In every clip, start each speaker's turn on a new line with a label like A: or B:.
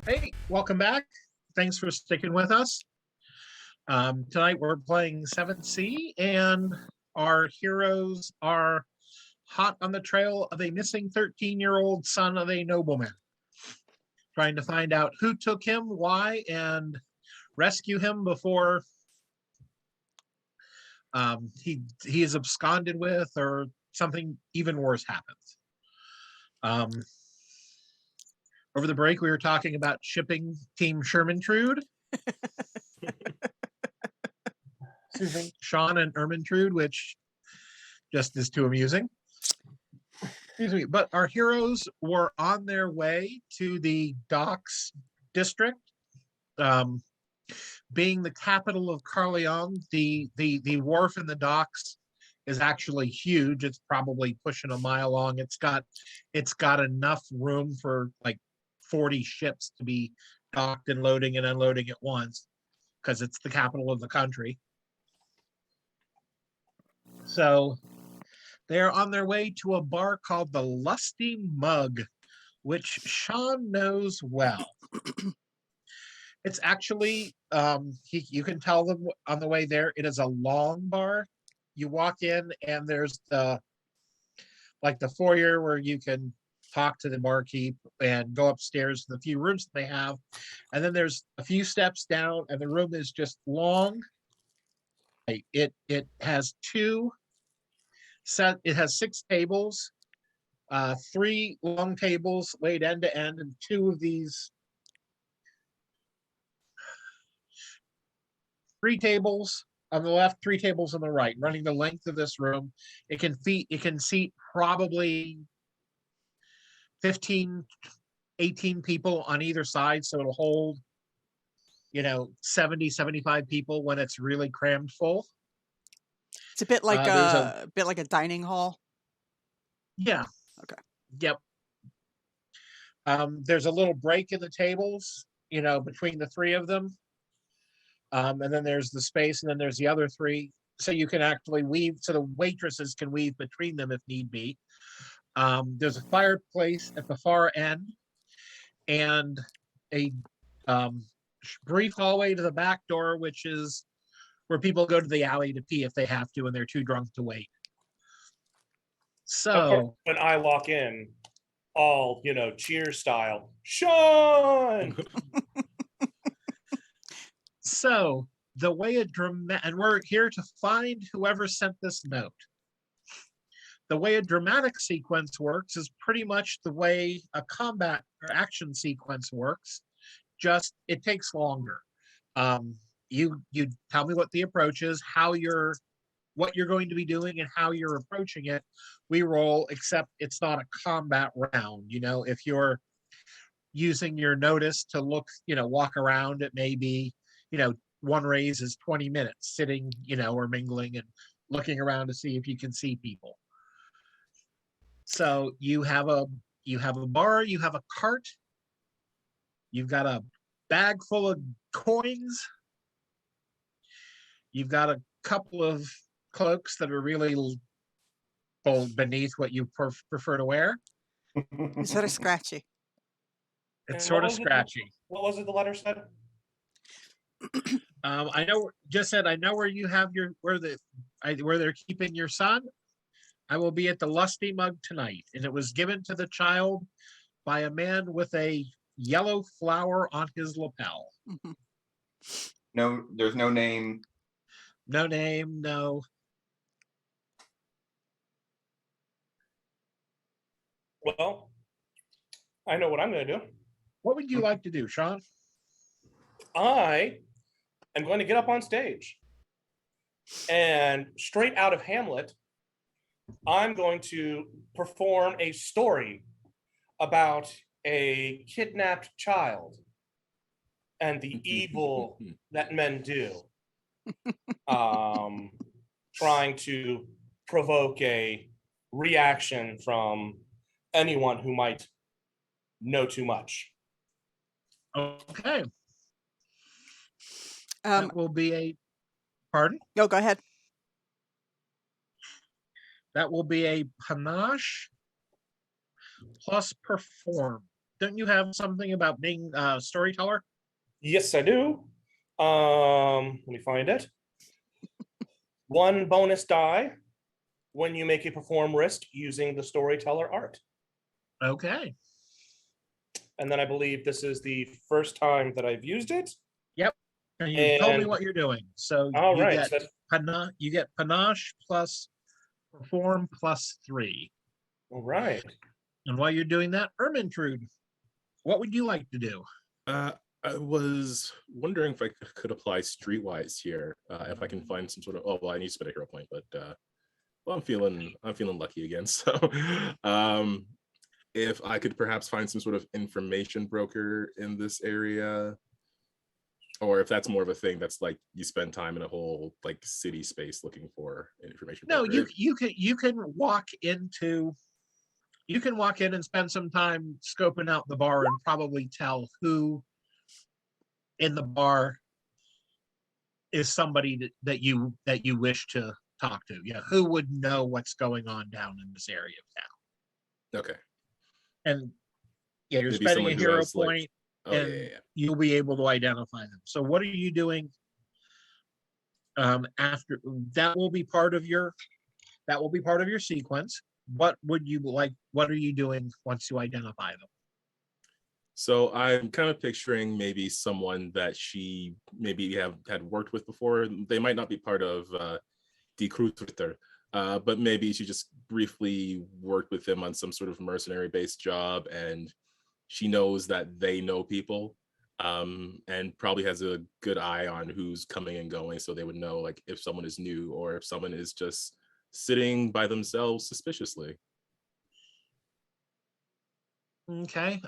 A: Hey, welcome back. Thanks for sticking with us. Tonight we're playing 7th Sea, and our heroes are hot on the trail of a missing 13-year-old son of a nobleman, trying to find out who took him, why, and rescue him before he is absconded with or something even worse happens. Over the break, we were talking about shipping Team Shermantrude. Excuse me, Sean and Ermintrude, which just is too amusing. Excuse me, but our heroes were on their way to the docks district. Being the capital of Carleon, the wharf and the docks is actually huge. It's probably pushing a mile long. It's got enough room for like 40 ships to be docked and loading and unloading at once because it's the capital of the country. So they're on their way to a bar called the Lusty Mug, which Sean knows well. It's actually, you can tell them on the way there, it is a long bar. You walk in and there's the foyer where you can talk to the barkeep and go upstairs to the few rooms that they have. And then there's a few steps down and the room is just long. It has it has 6 tables, 3 long tables laid end to end, and 2 of these 3 tables on the left, 3 tables on the right, running the length of this room. It can seat probably 15, 18 people on either side, so it'll hold 70, 75 people when it's really crammed full.
B: It's a bit like a dining hall.
A: Yeah.
B: Okay.
A: Yep. There's a little break in the tables, between the 3 of them. And then there's the space, and then there's the other 3. So you can actually weave, so the waitresses can weave between them if need be. There's a fireplace at the far end, and a brief hallway to the back door, which is where people go to the alley to pee if they have to and they're too drunk to wait. So
C: when I walk in, all cheer style, Sean.
A: So the way and we're here to find whoever sent this note. The way a dramatic sequence works is pretty much the way a combat or action sequence works. Just it takes longer. You tell me what the approach is, what you're going to be doing, and how you're approaching it. We roll, except it's not a combat round. If you're using your notice to walk around, it may be, one raise is 20 minutes sitting, or mingling and looking around to see if you can see people. So you have a bar, you have a cart, you've got a bag full of coins, you've got a couple of cloaks that are really beneath what you prefer to wear.
B: It's sort of scratchy.
A: It's sort of scratchy.
C: What was it the letter said?
A: I know. Just said I know where you have where they're keeping your son. I will be at the Lusty Mug tonight, and it was given to the child by a man with a yellow flower on his lapel.
B: Mm-hmm.
D: No, there's no name.
A: No name, no.
C: Well, I know what I'm going to do.
A: What would you like to do, Sean?
C: I am going to get up on stage, and straight out of Hamlet, I'm going to perform a story about a kidnapped child and the evil that men do, trying to provoke a reaction from anyone who might know too much.
A: Okay. That will be a... Pardon?
B: No, go ahead.
A: That will be a panache plus perform. don't you have something about being a storyteller?
C: Yes, I do. Let me find it. 1 bonus die when you make a perform risk using the storyteller art.
A: Okay.
C: And then I believe this is the first time that I've used it.
A: Yep. And you told me
C: And-
A: what you're doing. So
C: All
A: you
C: right.
A: get
C: So that's-
A: you get panache plus perform plus 3.
C: all right.
A: And while you're doing that, Ermintrude, what would you like to do?
E: I was wondering if I could apply streetwise here. If I can find some sort of I need to spend a hero point, but well, I'm feeling lucky again. So if I could perhaps find some sort of information broker in this area, or if that's more of a thing that's like you spend time in a whole like city space looking for an information
A: No,
E: broker.
A: you can walk in and spend some time scoping out the bar and probably tell who in the bar is somebody that you wish to talk to. Yeah, who would know what's going on down in this area of town.
E: Okay.
A: And yeah, you're
E: Maybe
A: spending a
E: someone who
A: hero
E: has, like-
A: point,
E: Oh yeah,
A: and
E: yeah, yeah.
A: you'll be able to identify them. So what are you doing after that will be part of your sequence? What are you doing once you identify them?
E: So I'm kind of picturing maybe someone that she maybe had worked with before. They might not be part of Die Kruitritter, but maybe she just briefly worked with them on some sort of mercenary-based job, and she knows that they know people, and probably has a good eye on who's coming and going, so they would know like if someone is new or if someone is just sitting by themselves suspiciously.
A: Okay.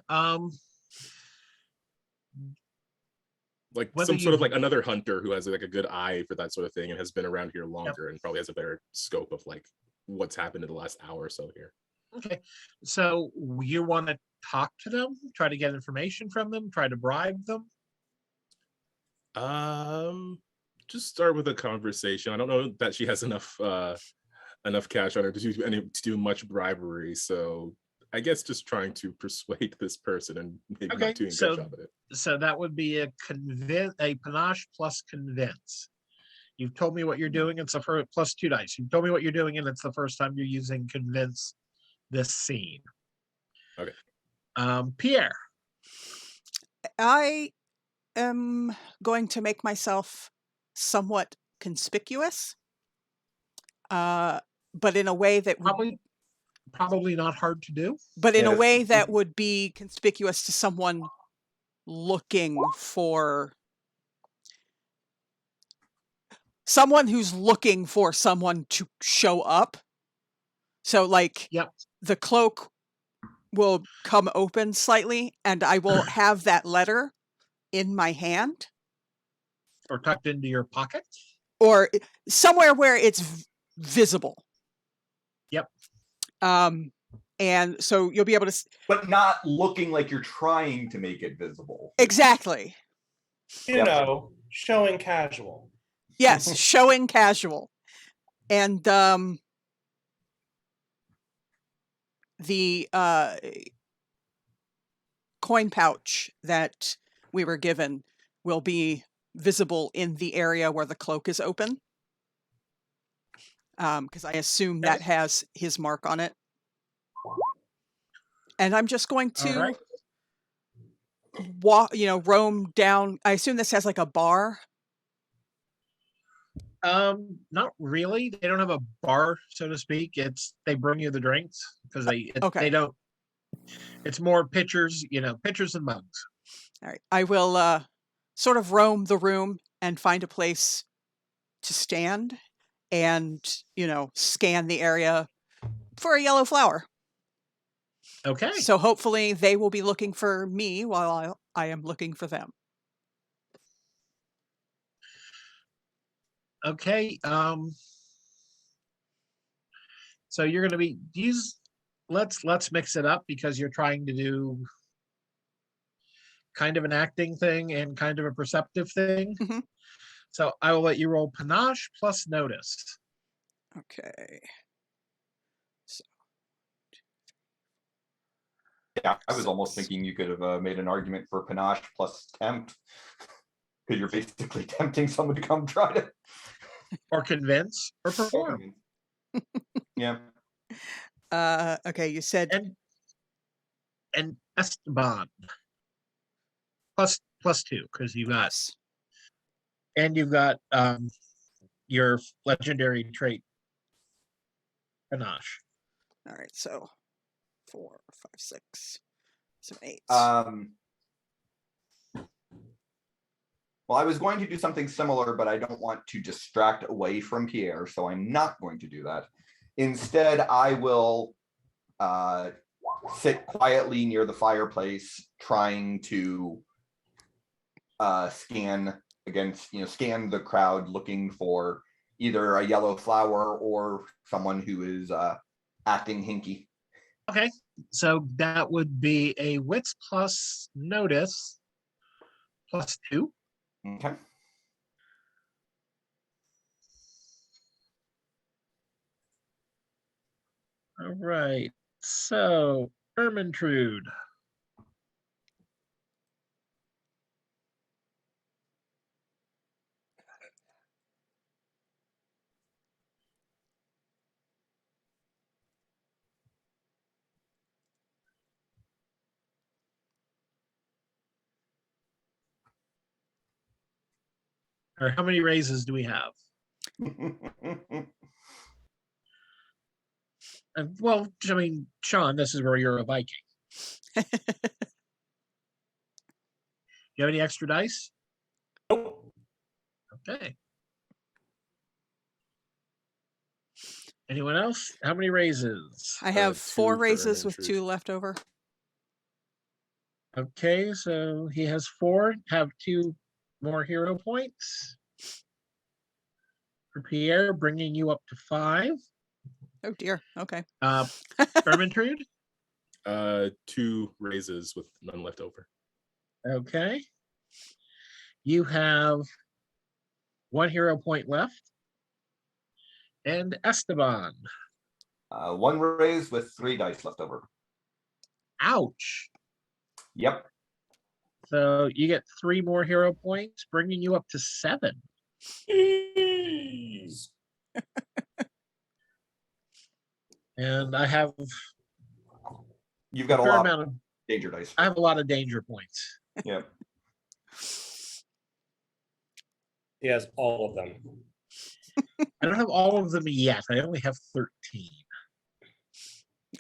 E: Like
A: Whether
E: some sort of
A: you-
E: like another hunter who has like a good eye for that sort of thing and has been around here longer and probably has a better scope of like what's happened in the last hour or so here.
A: Okay. So you want to talk to them, try to get information from them, try to bribe them?
E: Just start with a conversation. I don't know that she has enough cash on her to do much bribery, so I guess just trying to persuade this person and maybe
A: Okay,
E: not doing a
A: so-
E: good job at it.
A: So that would be a panache plus convince. You've told me what you're doing. It's the first plus 2 dice. You've told me what you're doing, and it's the first time you're using convince this scene.
E: Okay.
A: Pierre.
B: I am going to make myself somewhat conspicuous, but in a way that would,
A: Probably not hard to do.
B: but in a
D: Yes.
B: way that would be conspicuous to someone looking for someone who's looking for someone to show up. So like
A: Yep.
B: the cloak will come open slightly and I will have that letter in my hand
A: Or tucked into your pocket.
B: or somewhere where it's visible.
A: Yep.
B: And so you'll be able to
D: But not looking like you're trying to make it visible.
B: exactly.
C: You
D: Yep.
C: know, showing casual.
B: Yes, showing casual. And the coin pouch that we were given will be visible in the area where the cloak is open. Because I assume that has his mark on it. And I'm just going
A: All
B: to
A: right.
B: walk, roam down. I assume this has like a bar.
A: Not really. They don't have a bar, so to speak. They bring you the drinks because
B: Okay.
A: they don't. It's more pitchers, pitchers and mugs.
B: All right. I will sort of roam the room and find a place to stand and, scan the area for a yellow flower.
A: Okay.
B: So hopefully they will be looking for me while I am looking for them.
A: Okay. So you're going to be let's mix it up because you're trying to do kind of an acting thing and kind of a perceptive thing.
B: Mhm.
A: So I will let you roll panache plus notice.
B: Okay.
D: Yeah, I was almost thinking you could have made an argument for panache plus tempt. Because you're basically tempting someone to come try to.
A: Or convince or perform.
D: Yeah.
B: Okay, you said
A: And Esteban. Plus 2, because you got
B: yes.
A: and you've got your legendary trait panache.
B: All right, so 4, 5, 6, 7, 8.
D: Well, I was going to do something similar, but I don't want to distract away from Pierre, so I'm not going to do that. Instead, I will sit quietly near the fireplace, trying to scan the crowd, looking for either a yellow flower or someone who is acting hinky.
A: Okay, so that would be a wits plus notice plus 2.
D: Okay.
A: All right. So, Ermintrude. Or how many raises do we have? Well, I mean, Sean, this is where you're a Viking. You have any extra dice?
C: Nope.
A: Okay. Anyone else? How many raises?
B: I have
E: 2
B: 4
E: for
B: raises with
E: Ermintrude.
B: 2 left over.
A: Okay, so he has 4. Have 2 more hero points for Pierre, bringing you up to 5.
B: Oh dear. Okay.
A: Ermintrude.
E: 2 raises with none left over.
A: Okay. You have 1 hero point left. And Esteban.
D: 1 raise with 3 dice left over.
A: Ouch.
D: Yep.
A: So you get 3 more hero points, bringing you up to 7.
C: Jeez.
A: And I have
D: You've got a
A: fair
D: lot
A: amount
D: of
A: of
D: danger dice.
A: I have a lot of danger points.
D: Yep.
C: He has all of them.
A: I don't have all of them yet. I only have 13.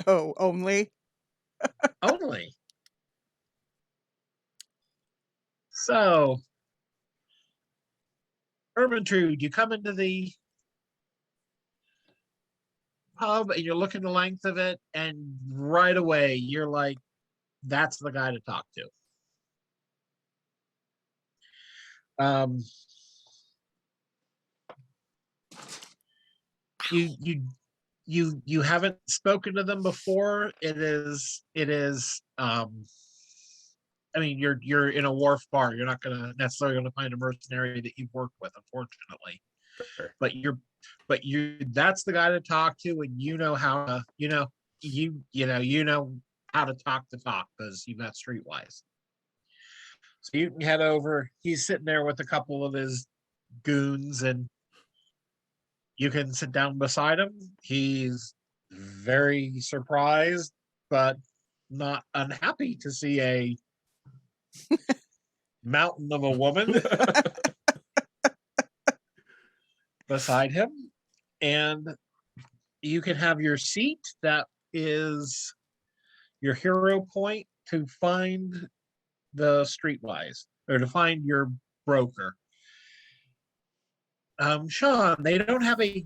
B: Oh, only?
A: Only. So, Ermintrude, you come into the pub and you're looking the length of it, and right away you're like, that's the guy to talk to. You haven't spoken to them before. It is I mean, you're in a wharf bar. You're not gonna necessarily gonna find a mercenary that you've worked with, unfortunately.
E: Sure.
A: But that's the guy to talk to, and you know how to you know how to talk because you've got Streetwise. So you can head over. He's sitting there with a couple of his goons, and you can sit down beside him. He's very surprised, but not unhappy to see a mountain of a woman beside him. And you can have your seat. That is your hero point to find the Streetwise, or to find your broker. Sean, they don't have a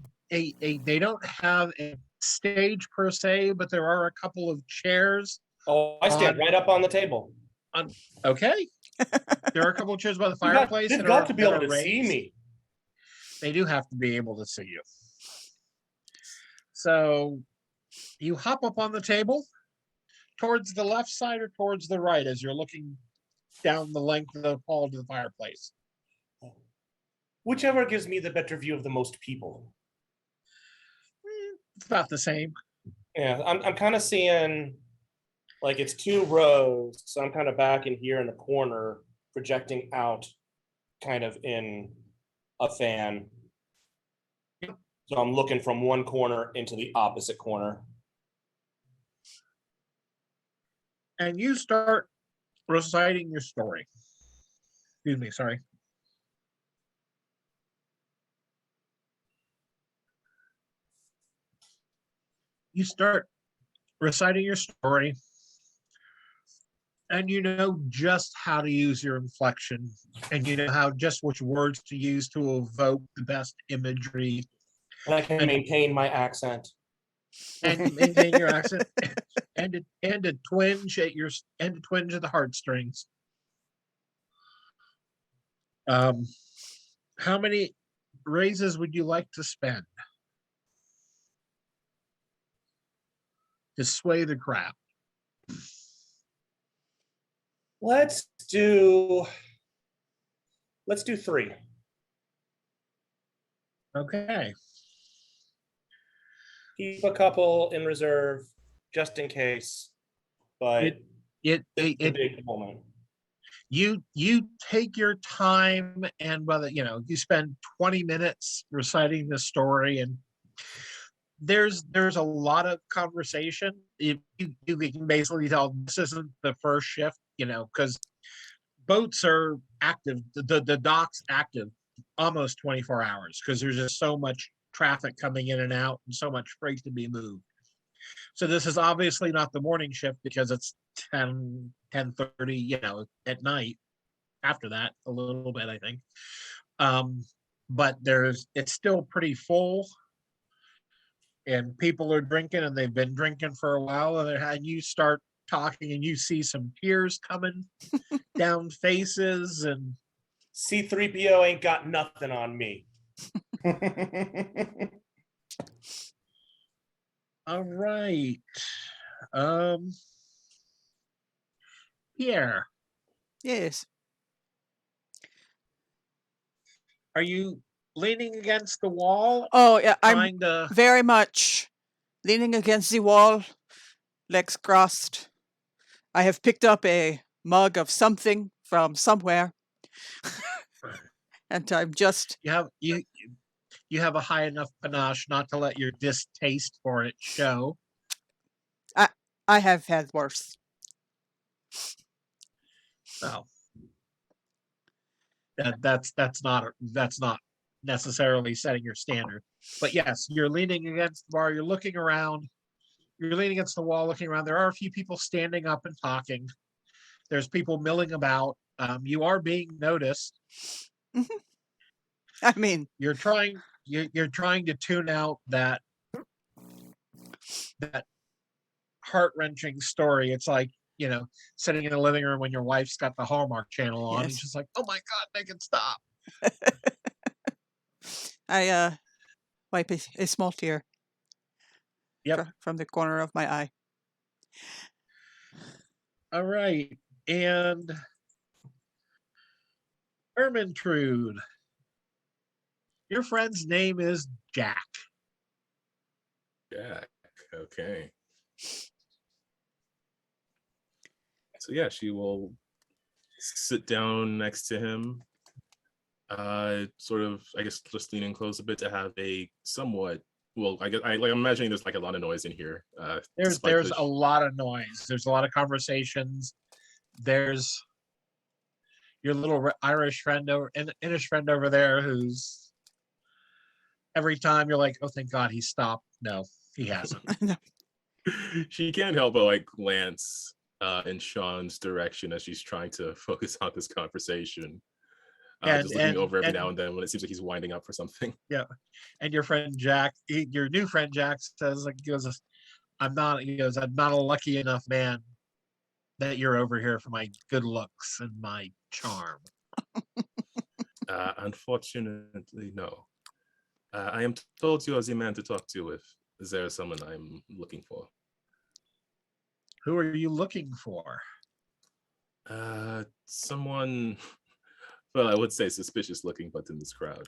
A: stage per se, but there are a couple of chairs.
C: Oh, I stand right up on the table.
A: Okay. There are a couple of chairs by the
C: They've
A: fireplace.
C: got to be able to see me.
A: They do have to be able to see you. So you hop up on the table towards the left side or towards the right as you're looking down the length of the hall to the fireplace.
C: Whichever gives me the better view of the most people.
A: It's about the same.
C: Yeah, I'm kind of seeing Like it's 2 rows, so I'm kind of back in here in the corner, projecting out, kind of in a fan. So I'm looking from one corner into the opposite corner.
A: And you start reciting your story. Excuse me, sorry. You start reciting your story, and you know just how to use your inflection, and you know how just which words to use to evoke the best imagery,
C: And I can
A: And-
C: maintain my accent.
A: and you maintain your accent, and to twinge at your and to twinge at the heartstrings. How many raises would you like to spend to sway the crowd?
C: Let's do 3.
A: Okay.
C: Keep a couple in reserve just in case. But
A: It
C: it's a
A: it
C: big moment.
A: you take your time, and whether you spend 20 minutes reciting the story, and there's a lot of conversation. You can basically tell this isn't the first shift, because boats are active, the dock's active almost 24 hours, because there's just so much traffic coming in and out and so much freight to be moved. So this is obviously not the morning shift, because it's 10:30, at night. After that, a little bit, I think. But it's still pretty full, and people are drinking, and they've been drinking for a while, and you start talking, and you see some tears coming down faces, and
C: C3PO ain't got nothing on me.
A: all right. Pierre,
B: Yes.
A: are you leaning against the wall,
B: Oh, yeah. I'm
A: trying to?
B: very much leaning against the wall, legs crossed. I have picked up a mug of something from somewhere, and I'm just
A: You have a high enough panache not to let your distaste for it show.
B: I have had worse.
A: So that's not necessarily setting your standard. But yes, you're leaning against the bar. You're looking around. You're leaning against the wall, looking around. There are a few people standing up and talking. There's people milling about. You are being noticed.
B: I mean,
A: You're trying to tune out that heart-wrenching story. It's like, sitting in the living room when your wife's got the Hallmark channel on, and
B: Yes.
A: she's like, oh my God, make it stop.
B: I wipe a small tear
A: Yep.
B: from the corner of my eye.
A: All right. And Ermintrude, your friend's name is Jack.
E: Jack. Okay. So yeah, she will sit down next to him, sort of, I guess, just leaning close a bit to have a somewhat. Well, I guess I'm imagining there's like a lot of noise in here.
A: There's a lot of noise. There's a lot of conversations. There's your little Irish friend Irish friend over there, who's every time you're like, oh, thank God he stopped. No, he hasn't.
E: She can't help but like glance in Sean's direction as she's trying to focus on this conversation. Just looking over every now and then when it seems like he's winding up for something.
A: Yeah. And your friend Jack, your new friend Jack says, I'm not a lucky enough man that you're over here for my good looks and my charm.
E: Unfortunately, no. I am told you are the man to talk to if there is someone I'm looking for.
A: Who are you looking for?
E: Someone, well, I would say suspicious looking, but in this crowd.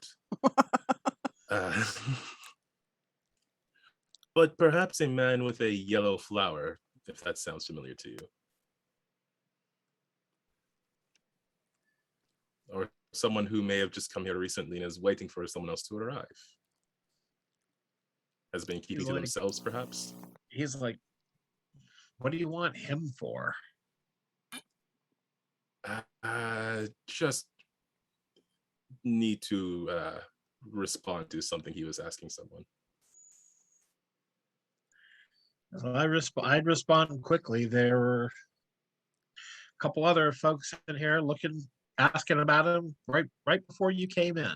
E: But perhaps a man with a yellow flower if that sounds familiar to you. Or someone who may have just come here recently and is waiting for someone else to arrive. Has been keeping to themselves, perhaps?
A: He's like, what do you want him for?
E: Just need to respond to something he was asking someone.
A: Well, I'd respond quickly. There were a couple other folks in here asking about him right before you came in.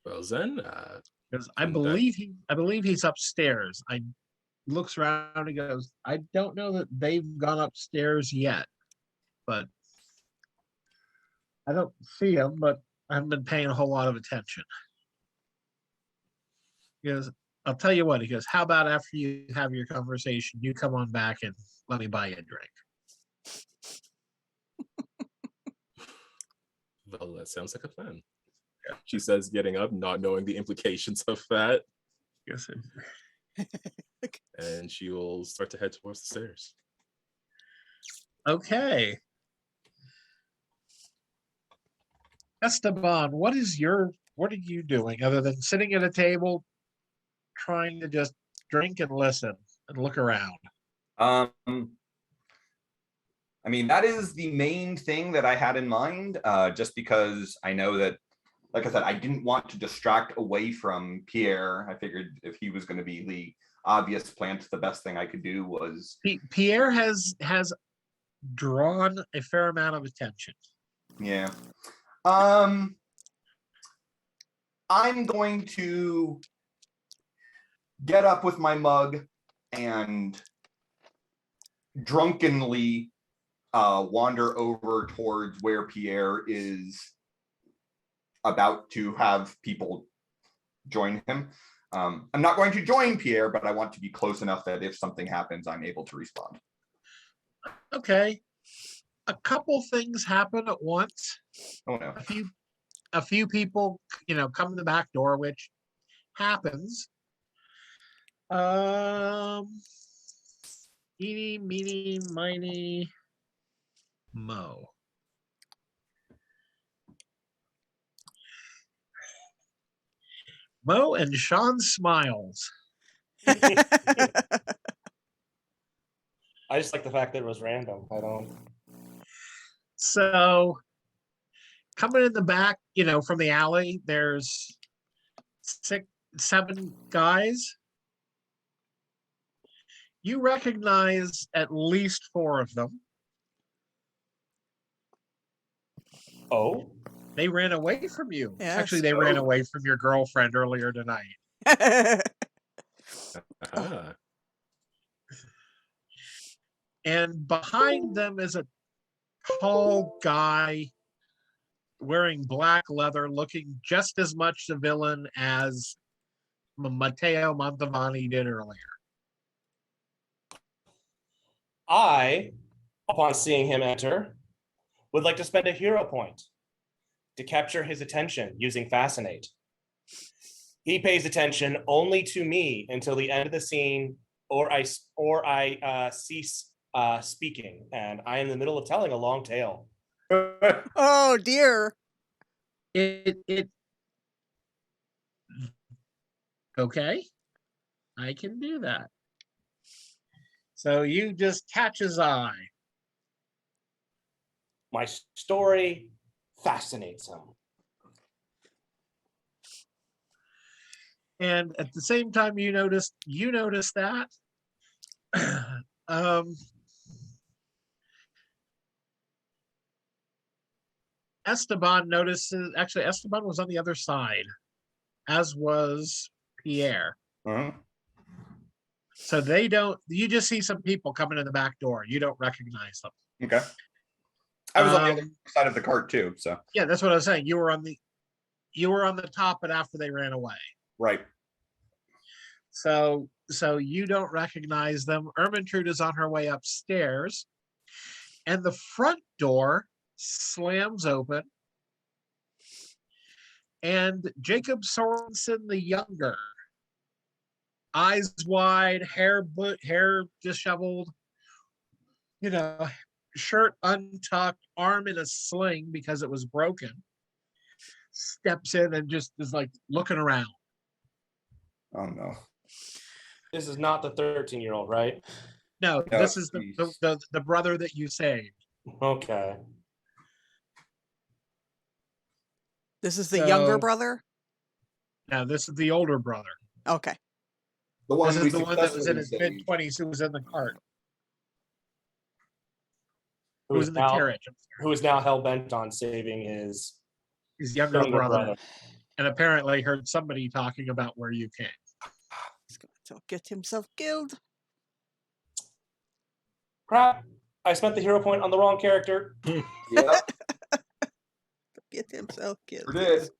E: Well then,
A: because I believe he's upstairs. I looks around and goes, I don't know that they've gone upstairs yet, but I don't see him, but I haven't been paying a whole lot of attention. He goes, I'll tell you what, he goes, how about after you have your conversation, you come on back and let me buy you a drink.
E: Well, that sounds like a plan. Yeah. She says, getting up, not knowing the implications of that.
A: Yes.
E: And she will start to head towards the stairs.
A: Okay. Esteban, what are you doing other than sitting at a table trying to just drink and listen and look around?
D: I mean, that is the main thing that I had in mind, just because I know that, like I said, I didn't want to distract away from Pierre. I figured if he was going to be the obvious plant, the best thing I could do was...
A: Pierre has drawn a fair amount of attention.
D: Yeah. I'm going to get up with my mug and drunkenly wander over towards where Pierre is about to have people join him. I'm not going to join Pierre, but I want to be close enough that if something happens, I'm able to respond.
A: Okay. A couple things happen at once.
D: Oh no.
A: A few people, come in the back door, which happens. Eeny, meeny, miny, mo. Mo and Sean smiles.
C: I just like the fact that it was random. I don't.
A: So, coming in the back, from the alley, there's 6, 7 guys. You recognize at least 4 of them.
C: Oh?
A: They ran away from you.
B: Yes.
A: Actually, they ran away from your girlfriend earlier tonight. And behind them is a tall guy wearing black leather, looking just as much the villain as Matteo Mantovani did earlier.
C: I, upon seeing him enter, would like to spend a hero point to capture his attention using Fascinate. He pays attention only to me until the end of the scene, or I cease speaking, and I am in the middle of telling a long tale.
B: Oh dear.
A: Okay, I can do that. So you just catch his eye.
C: My story fascinates him.
A: And at the same time, you notice that. Esteban notices, actually, Esteban was on the other side, as was Pierre.
D: Uh-huh.
A: So you just see some people coming in the back door. You don't recognize them.
D: Okay. I was on the other side of the cart too, so.
A: Yeah, that's what I was saying. You were on the top, but after they ran away.
D: Right.
A: So you don't recognize them. Ermintrude is on her way upstairs, and the front door slams open, and Jacob Sorensen the Younger eyes wide, hair disheveled, you know, shirt untucked, arm in a sling because it was broken, steps in and just is like looking around.
D: Oh no.
C: This is not the 13-year-old, right?
A: No,
D: No,
A: this is
D: he's-
A: the brother that you saved.
C: Okay.
B: This is the younger
A: So-
B: brother?
A: Now this is the older brother.
B: Okay.
D: The one
A: This
D: we
A: is the one that was in
D: successfully
A: his
D: saved.
A: mid-20s who was in the cart.
C: Who
A: Who was
C: is
A: in the
C: now
A: carriage.
C: who is now hell bent on saving his
A: His younger
C: younger
A: brother.
C: brother.
A: And apparently heard somebody talking about where you came.
B: He's going to get himself killed.
C: Crap! I spent the hero point on the wrong character.
D: Yep,
B: Get himself killed.
D: sure did.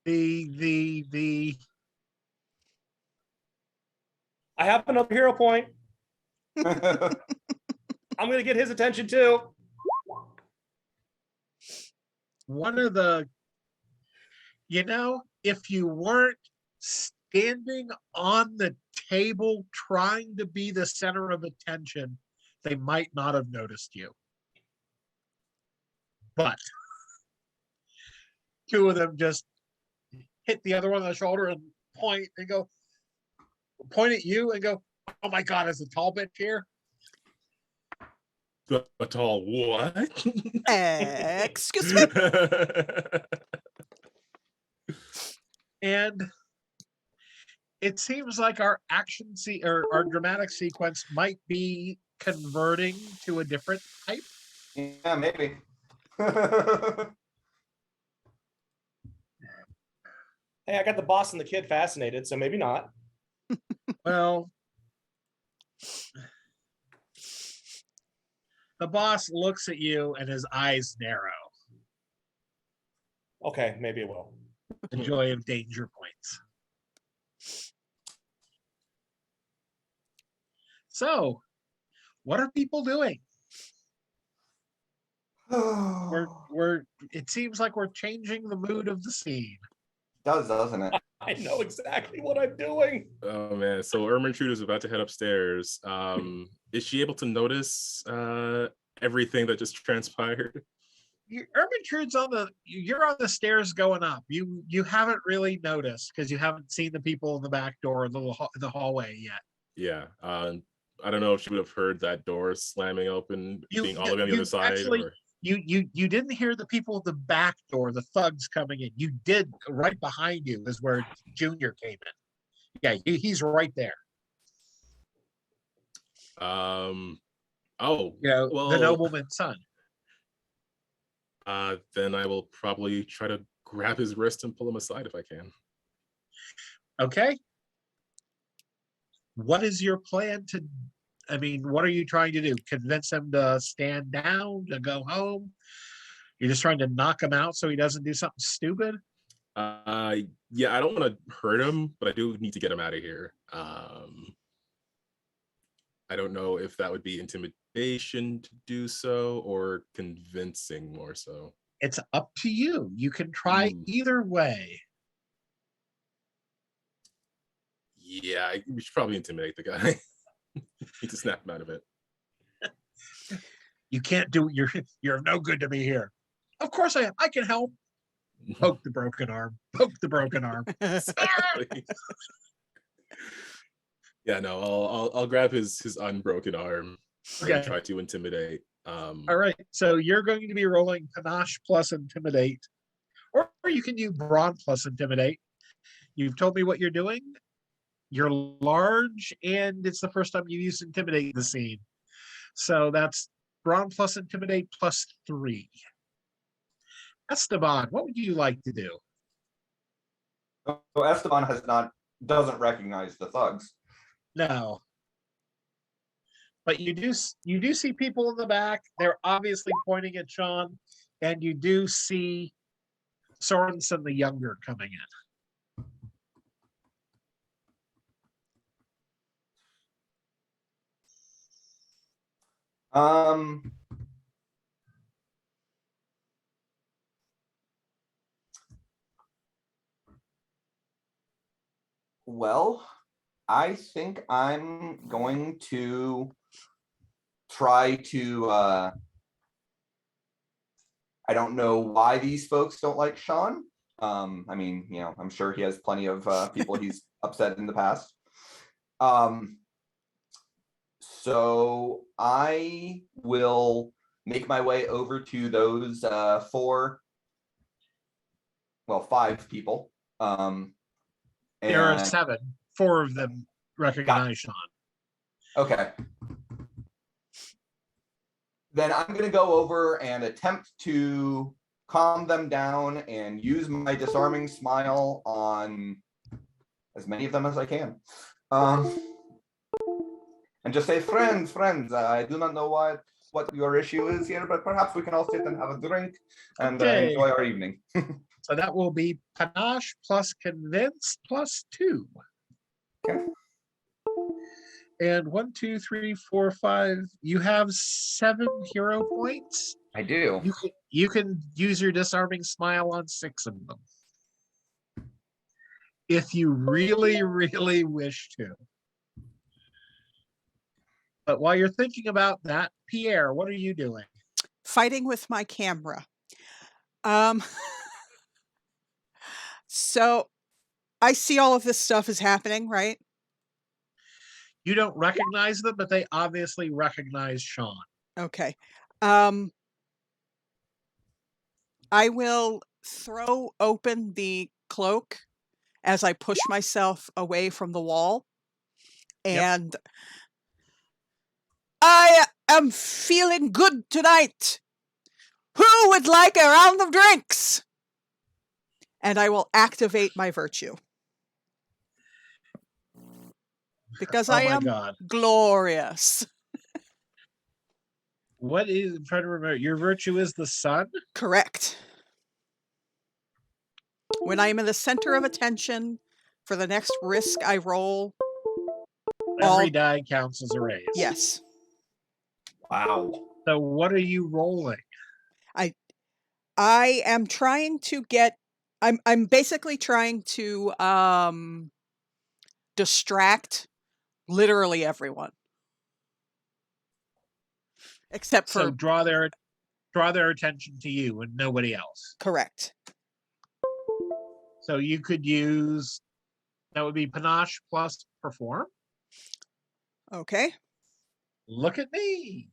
A: The
C: I have another hero point. I'm gonna get his attention too.
A: one of the, if you weren't standing on the table trying to be the center of attention, they might not have noticed you. But two of them just hit the other one on the shoulder and point at you and go, "Oh my God, is a tall bitch here?"
E: A tall what?
B: Excuse me.
A: And it seems like our our dramatic sequence might be converting to a different type.
D: Yeah, maybe.
C: Hey, I got the boss and the kid fascinated, so maybe not.
A: Well, the boss looks at you and his eyes narrow.
C: Okay, maybe it will.
A: The joy of danger points. So, what are people doing? It seems like we're changing the mood of the scene.
D: Does, doesn't it?
C: I know exactly what I'm doing.
E: Oh man, so Ermentrude is about to head upstairs. Is she able to notice everything that just transpired?
A: Ermentrude's you're on the stairs going up. You haven't really noticed because you haven't seen the people in the back door, the hallway yet.
E: Yeah. I don't know if she would have heard that door slamming open, being all the way on the other side.
A: Actually,
E: or...
A: you didn't hear the people at the back door, the thugs coming in. You did. Right behind you is where Junior came in. Yeah, he's right there.
E: Oh, well,
A: the nobleman's son.
E: Then I will probably try to grab his wrist and pull him aside if I can.
A: Okay. What is your plan what are you trying to do? Convince him to stand down, to go home? You're just trying to knock him out so he doesn't do something stupid?
E: Yeah, I don't want to hurt him, but I do need to get him out of here. I don't know if that would be intimidation to do so or convincing more so.
A: It's up to you. You can try either way.
E: Yeah, we should probably intimidate the guy. Need to snap him out of it.
A: You can't do it. You're no good to be here. Of course I am. I can help. Poke the broken arm. Poke the broken arm.
E: Yeah, no, I'll grab his unbroken arm and try to intimidate.
A: All right. So you're going to be rolling panache plus intimidate, or you can use brawn plus intimidate. You've told me what you're doing. You're large, and it's the first time you use intimidate in the scene. So that's brawn plus intimidate plus 3. Esteban, what would you like to do?
D: So Esteban doesn't recognize the thugs.
A: No. But you do see people in the back. They're obviously pointing at Sean, and you do see Sorensen the younger coming in.
D: Well, I think I'm going to try to. I don't know why these folks don't like Sean. I mean, I'm sure he has plenty of people he's upset in the past. So I will make my way over to those 5 people.
A: There are
D: And
A: 7. 4 of them recognize Sean.
D: okay. Then I'm going to go over and attempt to calm them down and use my disarming smile on as many of them as I can. And just say, friends, I do not know what your issue is here, but perhaps we can all sit and have a drink and
A: Okay.
D: enjoy our evening.
A: So that will be panache plus convince plus 2.
D: Okay.
A: And 1, 2, 3, 4, 5. You have 7 hero points.
D: I do.
A: You can use your disarming smile on 6 of them, if you really, really wish to. But while you're thinking about that, Pierre, what are you doing?
B: Fighting with my camera. So I see all of this stuff is happening, right?
A: You don't recognize them, but they obviously recognize Sean.
B: Okay. I will throw open the cloak as I push myself away from the wall. And I am feeling good tonight. Who would like a round of drinks? And I will activate my virtue. Because I am glorious.
A: What is, I'm trying to remember, your virtue is the sun?
B: Correct. When I am in the center of attention, for the next risk I roll,
A: every die counts as a raise.
B: Yes.
D: Wow.
A: So what are you rolling?
B: I am trying to get, I'm basically trying to distract literally everyone. Except for,
A: so draw their attention to you and nobody else.
B: Correct.
A: So you could use, that would be panache plus perform.
B: Okay.
A: Look at me.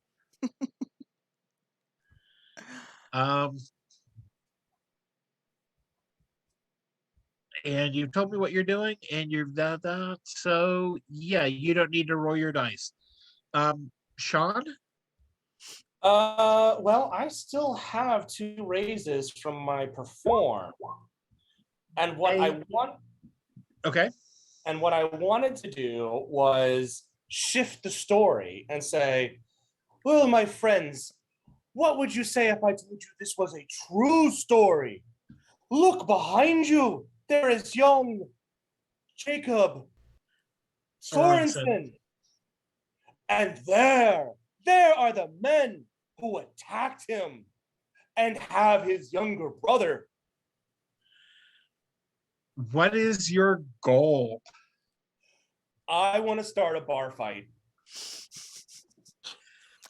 A: And you told me what you're doing, and you've done that. So yeah, you don't need to roll your dice. Sean?
C: Well, I still have 2 raises from my perform. And what I want and what I wanted to do was shift the story and say, well, my friends, what would you say if I told you this was a true story? Look behind you. There is young Jacob Sorensen. And there are the men who attacked him and have his younger brother.
A: What is your goal?
C: I want to start a bar fight.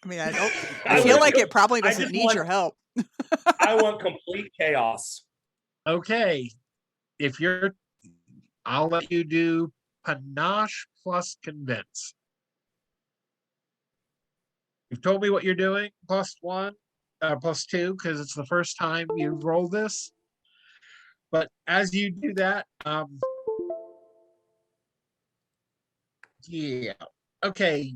B: I mean, I feel like it probably doesn't need your help.
C: I want complete chaos.
A: Okay. I'll let you do panache plus convince. You've told me what you're doing, plus 1, plus 2, because it's the first time you've rolled this. But as you do that, yeah. Okay.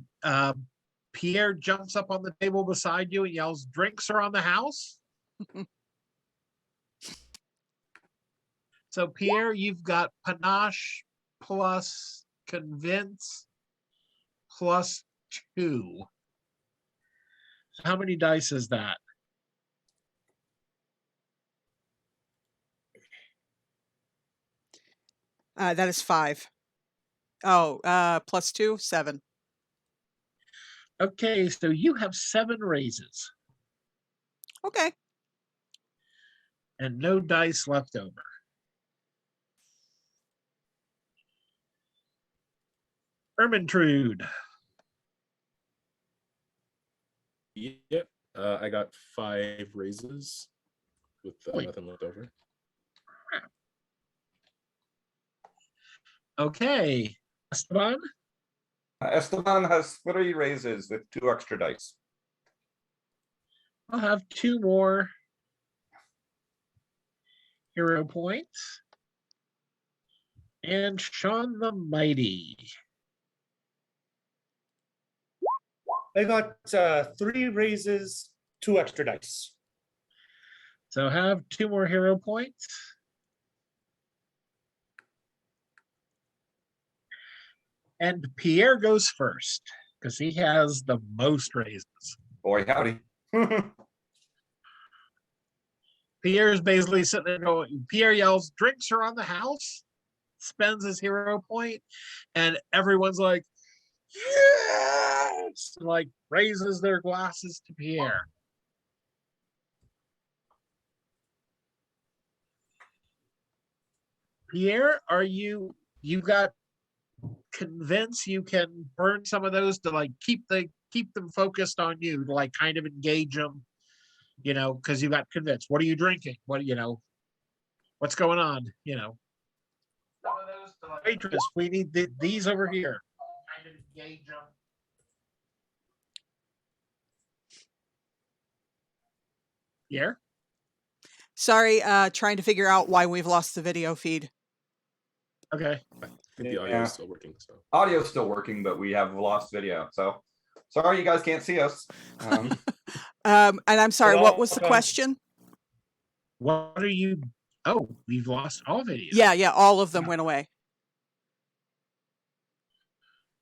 A: Pierre jumps up on the table beside you and yells, "Drinks are on the house." So Pierre, you've got panache plus convince plus 2. How many dice is that?
B: That is 5. Oh, plus 2, 7.
A: Okay, so you have 7 raises.
B: Okay.
A: And no dice left over. Ermintrude.
E: Yep. I got 5 raises with
A: Holy
E: nothing left over.
A: Okay. Esteban.
D: Esteban has 3 raises with 2 extra dice.
A: I'll have 2 more hero points. And Sean the Mighty.
C: I got 3 raises, 2 extra dice.
A: So have 2 more hero points. And Pierre goes first because he has the most raises.
D: Boy, howdy.
A: Pierre's basically sitting there going, Pierre yells, drinks are on the house, spends his hero point, and everyone's like, yes! Like raises their glasses to Pierre. Pierre, are you got convinced you can burn some of those to like keep them focused on you, to like kind of engage them, you know, because you got convinced. What are you drinking? What, you know, what's going on? You know, some of those to like, waitress, we need these over here. Kind of engage them. Yeah.
B: Sorry, trying to figure out why we've lost the video feed.
A: Okay.
E: I think the audio is still working. So
D: Audio's still working, but we have lost video. So sorry you guys can't see us.
B: And I'm sorry, what was the
C: Welcome.
B: question?
A: What are you? Oh, we've lost all video.
B: Yeah, all of them went away.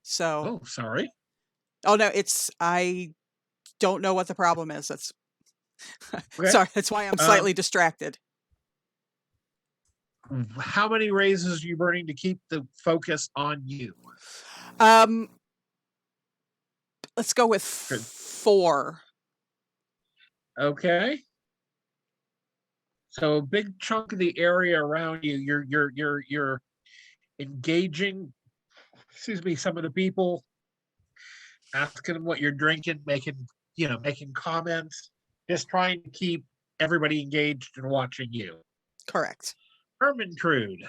B: So,
A: Oh, sorry.
B: oh no, I don't know what the problem is. That's
A: Okay.
B: sorry. That's why I'm slightly distracted.
A: How many raises are you burning to keep the focus on you?
B: Let's go with 4.
A: Okay. So a big chunk of the area around you, you're engaging, excuse me, some of the people, asking them what you're drinking, making comments, just trying to keep everybody engaged and watching you.
B: Correct.
A: Ermintrude.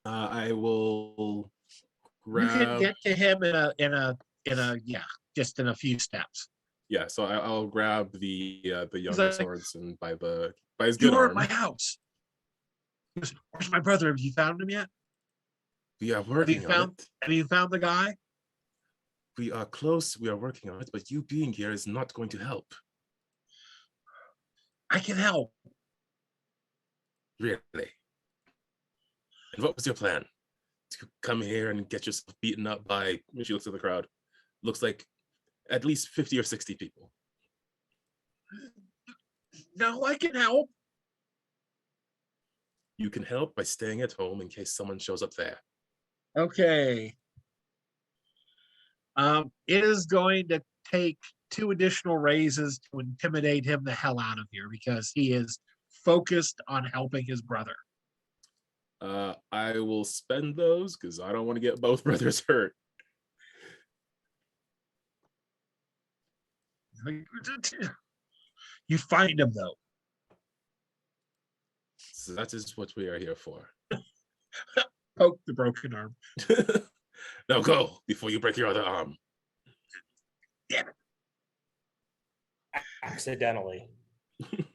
E: I will
A: You can
E: grab.
A: get to him just in a few steps.
E: Yeah, so I'll grab the younger
A: like,
E: swords and by his good
A: You're at
E: arm.
A: my house. He goes, where's my brother? Have you found him yet?
E: We are working on it.
A: Have you found the guy?
E: We are close. We are working on it, but you being here is not going to help.
A: I can help.
E: Really? And what was your plan? To come here and get yourself beaten up by, when she looks at the crowd, looks like at least 50 or 60 people.
A: No, I can help.
E: You can help by staying at home in case someone shows up there.
A: Okay. It is going to take 2 additional raises to intimidate him the hell out of here because he is focused on helping his brother.
E: I will spend those because I don't want to get both brothers hurt.
A: You find him though.
E: So that is what we are here for.
A: Poke the broken arm.
E: Now go before you break your other arm.
A: Damn it.
C: Accidentally.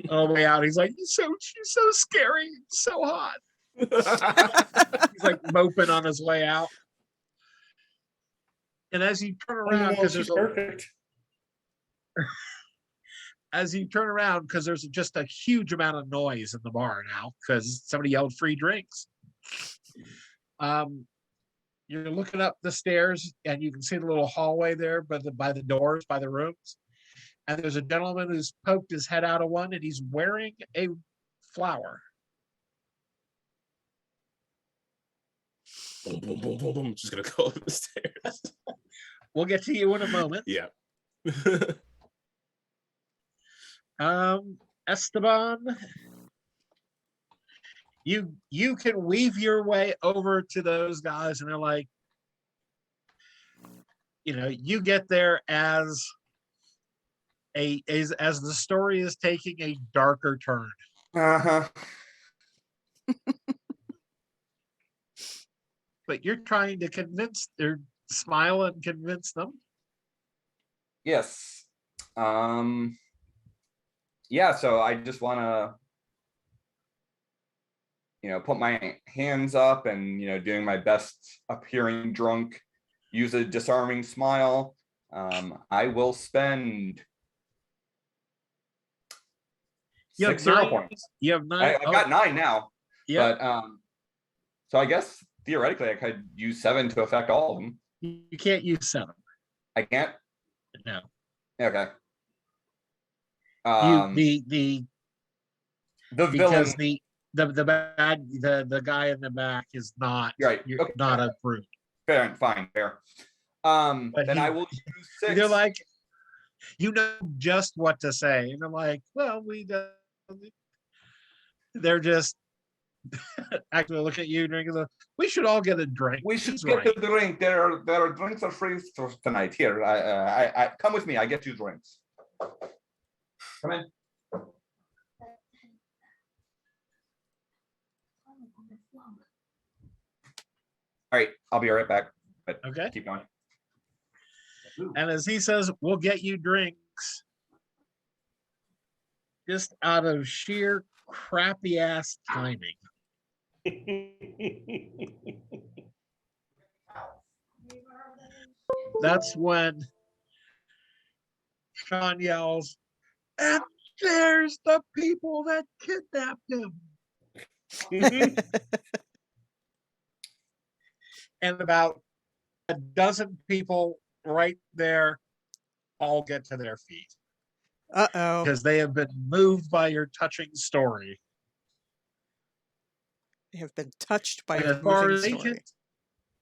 A: All the way out. He's like, you're so scary, so hot. He's like moping on his way out. And as you turn around, because
C: she's perfect.
A: As you turn around, because there's just a huge amount of noise in the bar now, because somebody yelled free drinks. You're looking up the stairs, and you can see the little hallway there by the doors, by the rooms. And there's a gentleman who's poked his head out of one, and he's wearing a flower.
E: Boom, boom, boom, boom, boom. Just gonna go up the stairs.
A: We'll get to you in a moment.
E: Yeah.
A: Esteban, you can weave your way over to those guys, and they're like, you get there as the story is taking a darker turn.
D: Uh-huh.
A: But you're trying to smile and convince them.
D: Yes. Yeah, so I just want to, put my hands up and, doing my best appearing drunk, use a disarming smile. I will spend
A: You have
D: 6 hero
A: 9.
D: points.
A: You have 9.
D: I've got 9 now.
A: Yeah.
D: But so I guess theoretically I could use 7 to affect all of them.
A: You can't use 7.
D: I can't.
A: No.
D: Okay.
A: The
D: villain.
A: The guy in the back is not.
D: You're right. Okay.
A: Not a brute.
D: Fair. Then I will use 6.
A: They're like, just what to say, and they're like, well, they're just actually look at you drinking we should all get a drink.
D: We should get a drink. There are drinks are free tonight. Here, I come with me. I get you drinks. Come in. All right, I'll be right back. But
A: okay,
D: keep going.
A: And as he says, we'll get you drinks, just out of sheer crappy ass timing. That's when Sean yells, and there's the people that kidnapped him. And about a dozen people right there all get to their feet.
B: Uh-oh.
A: Because they have been moved by your touching story.
B: They have been touched by your moving story.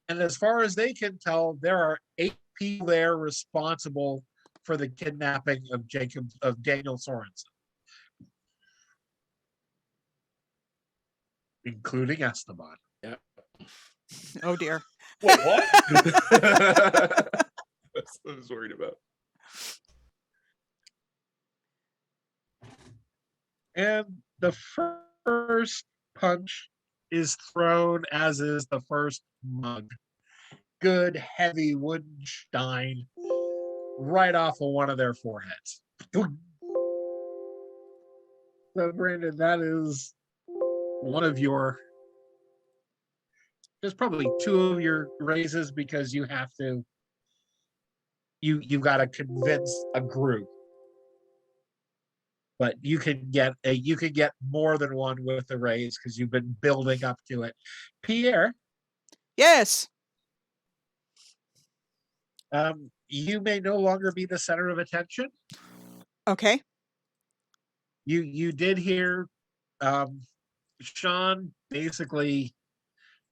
A: And as far as they can tell, there are 8 people there responsible for the kidnapping of Daniel Sorensen, including Esteban.
E: Yeah.
B: Oh dear.
C: Wait, what?
E: That's what I was worried about.
A: And the first punch is thrown, as is the first mug. Good, heavy wooden stein right off of one of their foreheads. So, Brandon, that is one of your... There's probably 2 of your raises because you have to... You've got to convince a group. But you can get more than one with the raise because you've been building up to it. Pierre.
B: Yes.
A: You may no longer be the center of attention.
B: Okay.
A: You did hear Sean basically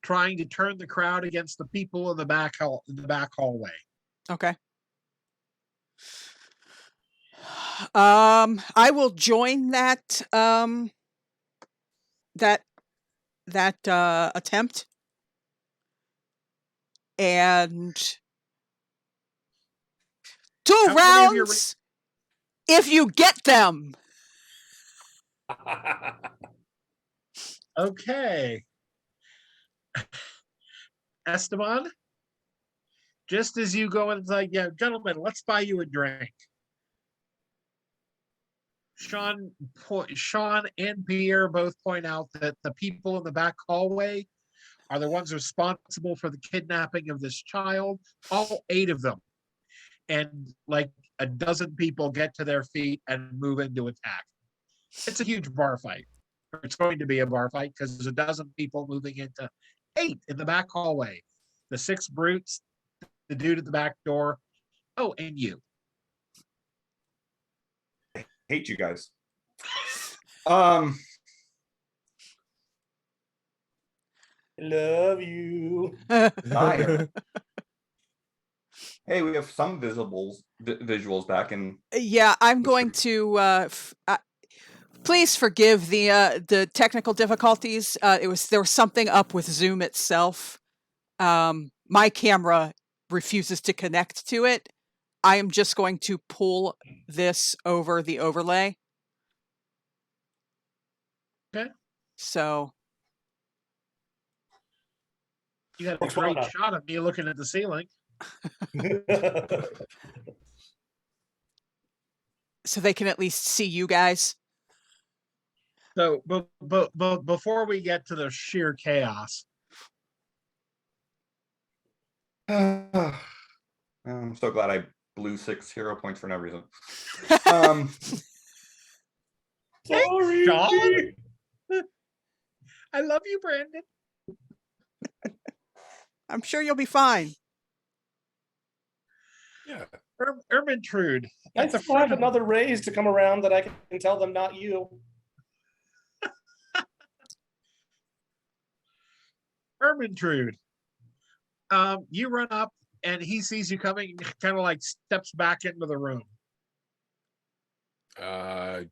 A: trying to turn the crowd against the people in the back hallway.
B: Okay. I will join that attempt, and 2 rounds if you get them.
A: Okay. Esteban, just as you go and like, yeah, gentlemen, let's buy you a drink. Sean and Pierre both point out that the people in the back hallway are the ones responsible for the kidnapping of this child, all 8 of them. And like a dozen people get to their feet and move into attack. It's a huge bar fight. It's going to be a bar fight because there's a dozen people moving into 8 in the back hallway. The 6 brutes, the dude at the back door. Oh, and you.
D: Hate you guys.
C: Love you.
D: Liar. Hey, we have some visuals back in.
B: Yeah, I'm going to Please forgive the technical difficulties. There was something up with Zoom itself. My camera refuses to connect to it. I am just going to pull this over the overlay.
A: Okay.
B: So
A: You got a
C: What's going
A: great
C: on?
A: shot of me looking at the ceiling.
B: so they can at least see you guys.
A: So, but before we get to the sheer chaos,
D: I'm so glad I blew 6 hero points for no reason.
C: Sorry.
A: Sean? I love you, Brandon.
B: I'm sure you'll be fine.
E: Yeah.
A: Ermintrude.
C: I
A: At the
C: still have
A: front of
C: another raise to come around that I can tell them not you.
A: Ermintrude. You run up and he sees you coming, kind of like steps back into the room.
E: Just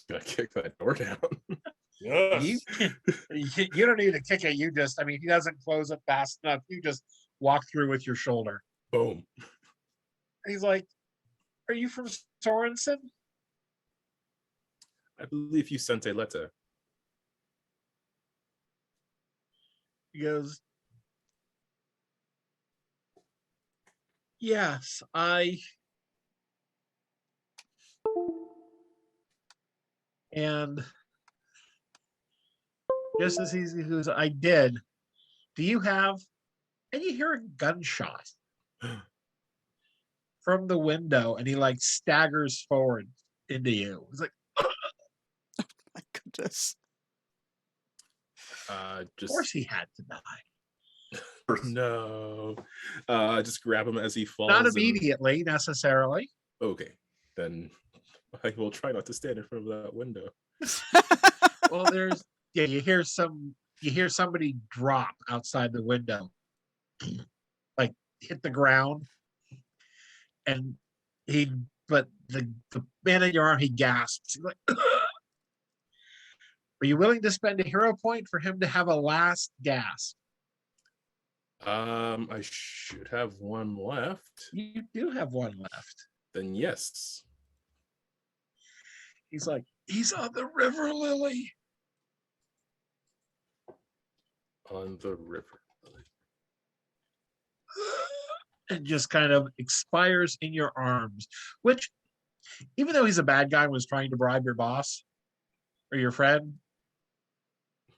E: gonna kick that door down.
A: You,
C: Yes.
A: you don't need to kick it. You just, I mean, he doesn't close it fast enough. You just walk through with your shoulder.
E: Boom.
A: He's like, "Are you from Sorensen?"
E: I believe you sent a letter.
A: He goes, "Yes, I." And just as he goes, "I did. Do you have?" And you hear a gunshot from the window, and he like staggers forward into you. He's like,
B: My goodness.
A: "Of
E: Just
A: course he had to die."
E: no. Just grab him as he falls.
A: Not
E: and-
A: immediately, necessarily.
E: Okay, then I will try not to stand in front of that window.
A: Well, there's yeah. You hear somebody drop outside the window, like hit the ground, and but the man in your arm, he gasps. He's like, "Are you willing to spend a hero point for him to have a last gasp?"
E: I should have one left.
A: You do have one left.
E: Then yes.
A: He's like, "He's on the river, Lily."
E: On the river.
A: And just kind of expires in your arms, which, even though he's a bad guy and was trying to bribe your boss or your friend,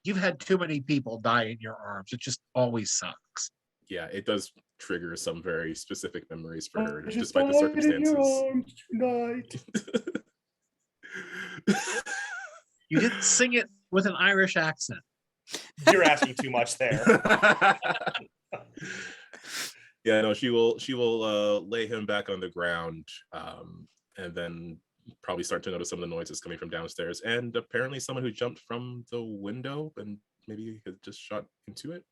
A: you've had too many people die in your arms. It just always sucks.
E: Yeah, it does trigger some very specific memories for her,
C: I just
E: despite the
C: died in your
E: circumstances.
C: arms tonight.
A: You didn't sing it with an Irish accent.
C: You're asking too much there.
E: Yeah, no, she will lay him back on the ground, and then probably start to notice some of the noises coming from downstairs, and apparently someone who jumped from the window and maybe had just shot into it.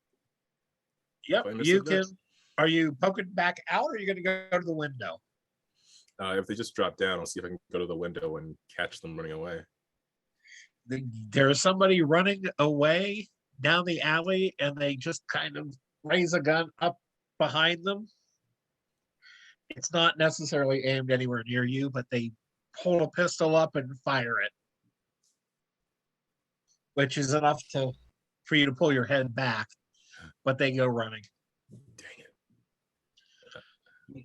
A: Yep,
E: If I missed
A: you
E: it there.
A: can. Are you poking back out, or are you going to go to the window?
E: If they just drop down, I'll see if I can go to the window and catch them running away.
A: There's somebody running away down the alley, and they just kind of raise a gun up behind them. It's not necessarily aimed anywhere near you, but they hold a pistol up and fire it, which is enough for you to pull your head back, but they go running.
E: Dang it.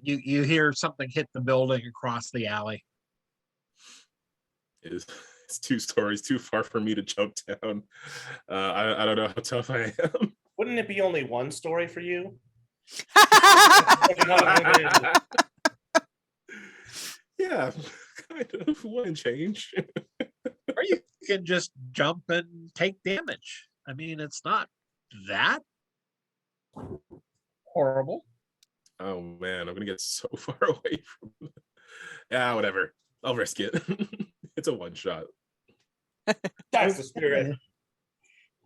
A: You hear something hit the building across the alley.
E: It's 2 stories too far for me to jump down. I don't know how tough I am.
C: Wouldn't it be only one story for you?
E: Yeah, kind of one change.
A: Or you can just jump and take damage. I mean, it's not that horrible.
E: Oh man, I'm gonna get so far away from. Yeah, whatever. I'll risk it. It's a one shot.
C: That's the spirit.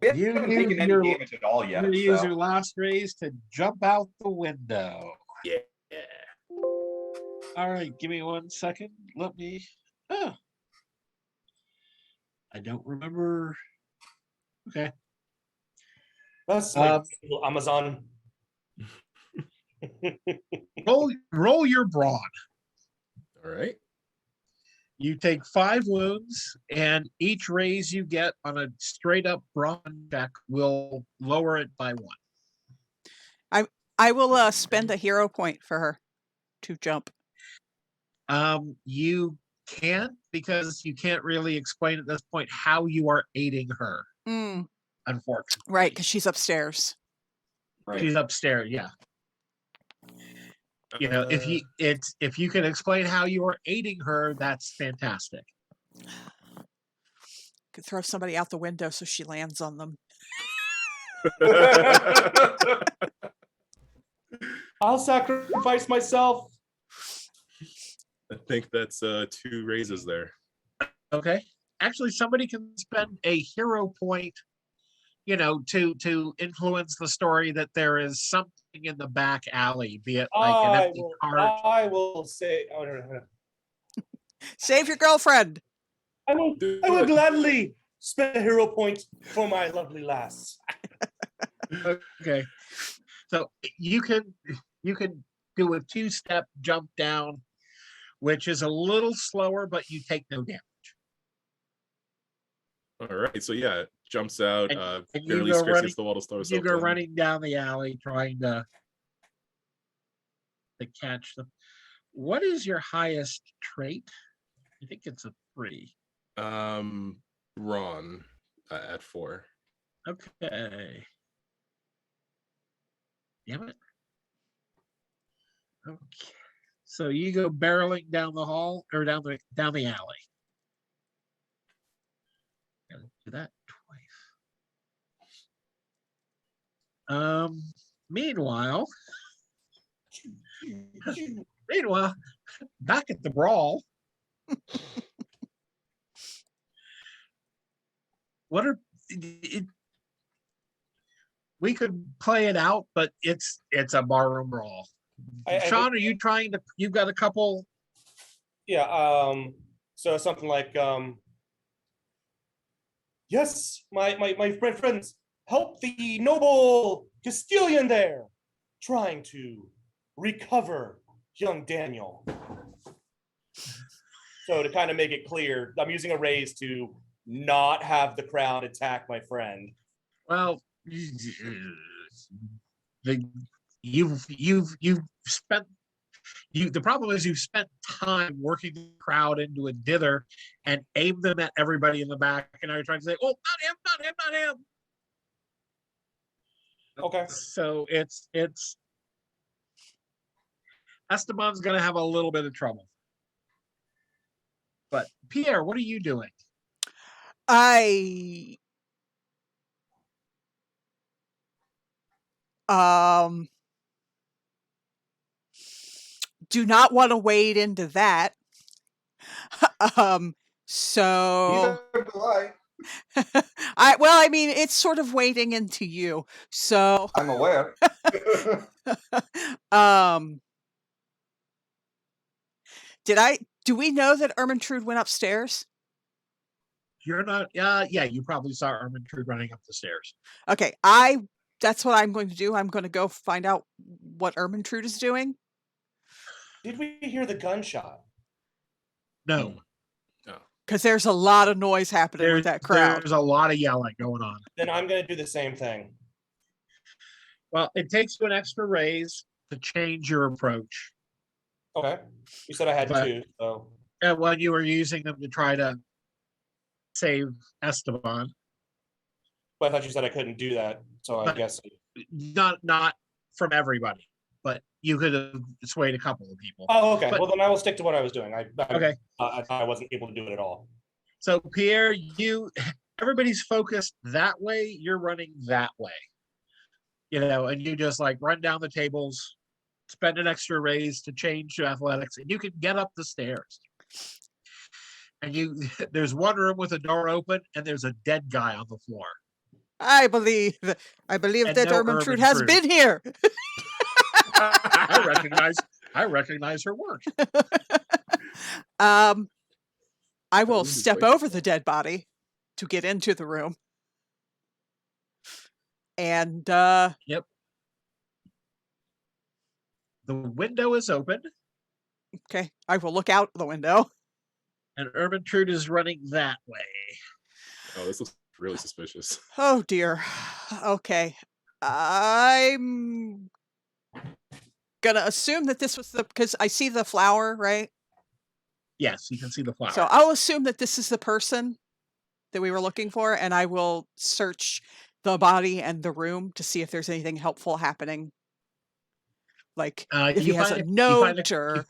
D: We haven't
A: You
D: taken
A: use
D: any
A: your-
D: damage at all
A: You're
D: yet.
A: going to use
D: So.
A: your last raise to jump out the window.
E: Yeah.
A: All right, give me 1 second. Let me. Oh, I don't remember. Okay.
C: That's like Amazon.
A: Roll your brawn.
E: All right.
A: You take 5 wounds, and each raise you get on a straight up brawn check will lower it by 1.
B: I will spend a hero point for her to jump.
A: You can't, because you can't really explain at this point how you are aiding her. Unfortunately,
B: Right, because she's upstairs.
D: Right.
A: she's upstairs. Yeah, if you can explain how you are aiding her, that's fantastic.
B: Could throw somebody out the window so she lands on them.
C: I'll sacrifice myself.
E: I think that's 2 raises there.
A: Okay, actually, somebody can spend a hero point, to influence the story that there is something in the back alley, be it like an empty cart.
C: I will say. Oh, no.
B: Save your girlfriend.
C: I will gladly spend a hero point for my lovely lass.
A: Okay, so you can do a 2-step jump down, which is a little slower, but you take no damage.
E: All right. So yeah, jumps out,
A: And you
E: barely
A: go
E: scrapes
A: running-
E: against the wall to throw
A: You
E: herself
A: go
E: in.
A: running down the alley trying to catch them. What is your highest trait? I think it's a 3.
E: Ron at 4.
A: Okay. Damn it. Okay. So you go barreling down the hall or down the alley. Gotta do that twice. Meanwhile, back at the brawl. We could play it out, but it's a barroom brawl. Sean, are you trying to? You've got a couple.
C: Yeah. So something like, yes, my friends, help the noble Castilian there, trying to recover young Daniel. So to kind of make it clear, I'm using a raise to not have the crowd attack my friend.
A: Well, you've spent the problem is you've spent time working the crowd into a dither and aimed them at everybody in the back, and now you're trying to say, "Oh, not him."
C: Okay.
A: So it's Esteban's going to have a little bit of trouble. But Pierre, what are you doing?
B: I do not want to wade into that. So
D: Neither do I.
B: I mean, it's sort of wading into you. So
D: I'm aware.
B: do we know that Ermentrude went upstairs?
A: You're not, you probably saw Ermentrude running up the stairs.
B: Okay, that's what I'm going to do. I'm going to go find out what Ermentrude is doing.
C: Did we hear the gunshot?
A: No.
B: Because there's a lot of noise happening with that crowd.
A: There's a lot of yelling going on.
C: Then I'm going to do the same thing.
A: Well, it takes you an extra raise to change your approach.
C: Okay. You said I had 2, so.
A: And when you were using them to try to save Esteban.
C: But I thought you said I couldn't do that, so I guess.
A: Not from everybody, but you could have swayed a couple of people.
C: Oh, okay. Well, then I will stick to what I was doing.
A: Okay.
C: I wasn't able to do it at all.
A: So Pierre, everybody's focused that way. You're running that way, and you just like run down the tables, spend an extra raise to change to athletics, and you can get up the stairs. And there's one room with a door open, and there's a dead guy on the floor.
B: I believe that Ermentrude has been here.
A: I recognize her work.
B: I will step over the dead body. to get into the room. And
A: Yep. The window is open,
B: okay, I will look out the window.
A: and Ermintrude is running that way.
E: Oh, this looks really suspicious.
B: Oh dear. Okay. I'm gonna assume that this was because I see the flower, right?
A: Yes, you can see the flower.
B: So I'll assume that this is the person that we were looking for, and I will search the body and the room to see if there's anything helpful happening. Like if he has a note or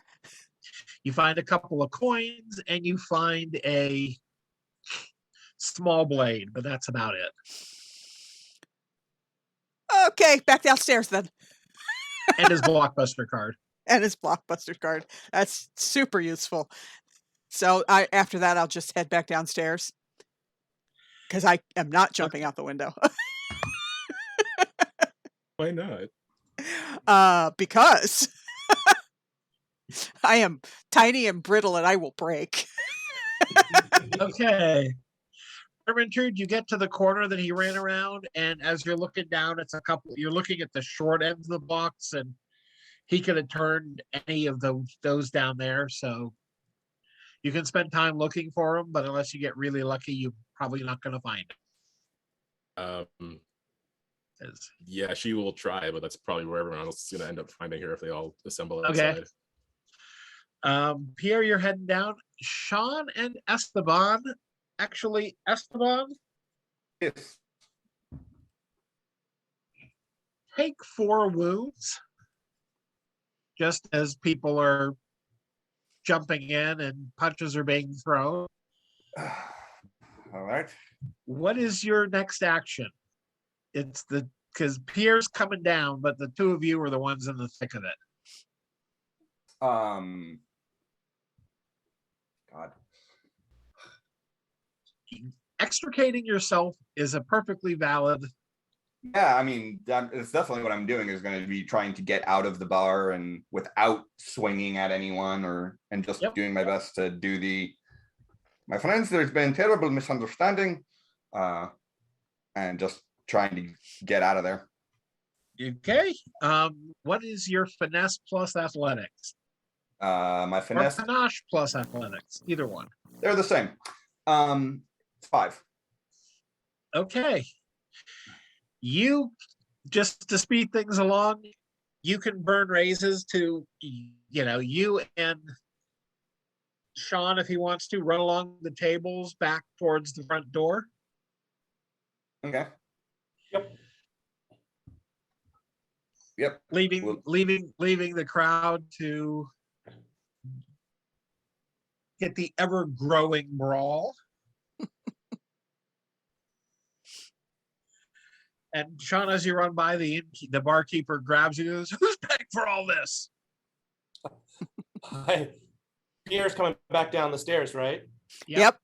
A: you find a couple of coins, and you find a small blade, but that's about it.
B: okay, back downstairs then.
A: And his Blockbuster card.
B: And his Blockbuster card. That's super useful. So after that, I'll just head back downstairs because I am not jumping out the window.
E: Why not?
B: Because I am tiny and brittle, and I will break.
A: Okay. Ermintrude, you get to the corner that he ran around, and as you're looking down, you're looking at the short ends of the box, and he could have turned any of those down there. So you can spend time looking for them, but unless you get really lucky, you're probably not going to find them.
E: Yeah, she will try, but that's probably where everyone else is going to end up finding her if they all assemble
A: Okay.
E: outside.
A: Pierre, you're heading down. Sean and Esteban. Actually, Esteban,
D: Yes.
A: take 4 wounds. Just as people are jumping in and punches are being thrown.
D: All right.
A: What is your next action? It's because Pierre's coming down, but the two of you are the ones in the thick of it.
D: God.
A: Extricating yourself is a perfectly valid.
D: Yeah, I mean, it's definitely what I'm doing is going to be trying to get out of the bar and without swinging at anyone and just doing my best to do my friends, there's been terrible misunderstanding, and just trying to get out of there.
A: Okay. What is your finesse plus athletics?
D: My finesse.
A: Or panache plus athletics, either one.
D: They're the same. 5.
A: Okay. You, just to speed things along, you can burn raises to, you and Sean, if he wants to, run along the tables back towards the front door.
D: Okay. Yep.
A: Leaving the crowd to get the ever-growing brawl. And Sean, as you run by, the barkeeper grabs you and goes, "Who's paying for all this?"
C: Pierre's coming back down the stairs, right?
B: Yep.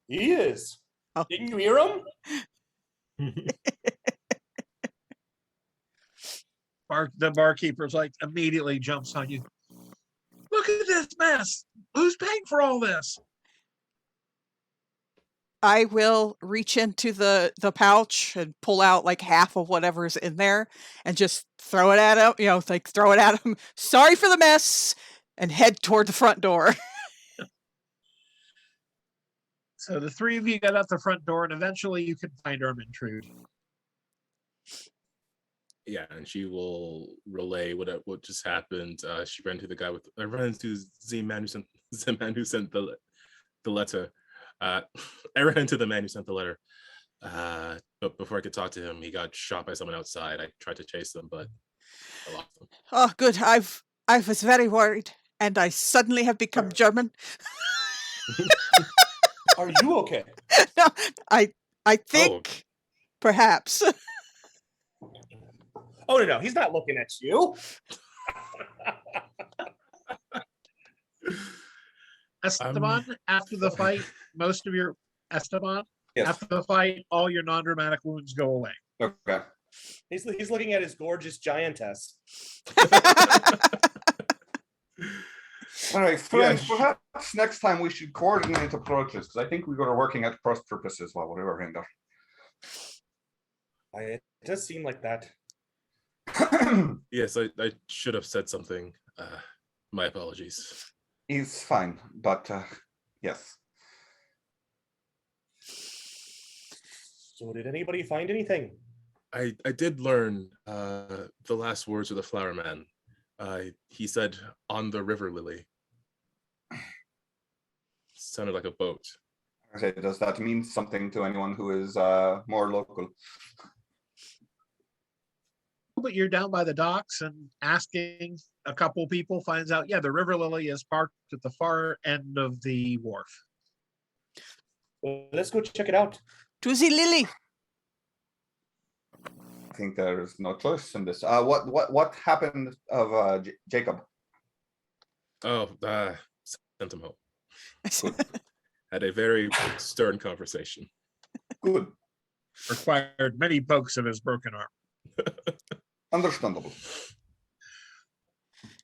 C: He is.
B: Oh.
C: Didn't you hear him?
A: The barkeeper's like immediately jumps on you. Look at this mess. Who's paying for all this?
B: I will reach into the pouch and pull out like half of whatever's in there and just throw it at him, throw it at him. Sorry for the mess, and head toward the front door.
A: So the three of you get out the front door, and eventually you can find Ermintrude.
E: Yeah, and she will relay what just happened. She ran into the guy I ran into the man who sent the letter. I ran into the man who sent the letter. But before I could talk to him, he got shot by someone outside. I tried to chase them, but I lost him.
B: Oh, good. I was very worried, and I suddenly have become German.
C: Are you okay?
B: No, I think perhaps.
C: Oh no, he's not looking at you.
A: Esteban, after the fight,
D: Yes.
A: after the fight, all your non-dramatic wounds go away.
D: Okay.
C: He's looking at his gorgeous giantess.
D: All right, friends,
E: sh-
D: perhaps next time we should coordinate approaches, because I think we were working at cross purposes while we were in
C: It does seem like that.
D: there.
E: Yes, I should have said something. My apologies.
D: He's fine, but yes.
C: So did anybody find anything?
E: I did learn the last words of the flower man. He said, "On the river lily." Sounded like a boat.
D: Okay, does that mean something to anyone who is more local?
A: But you're down by the docks and asking a couple people finds out, yeah, the River Lily is parked at the far end of the wharf.
C: Well, let's go check it out.
B: To the lily.
D: I think there is no choice in this. What happened of Jacob?
E: Oh, sent him home. Had a very stern conversation.
D: Good,
A: Required many pokes of his broken arm.
D: understandable.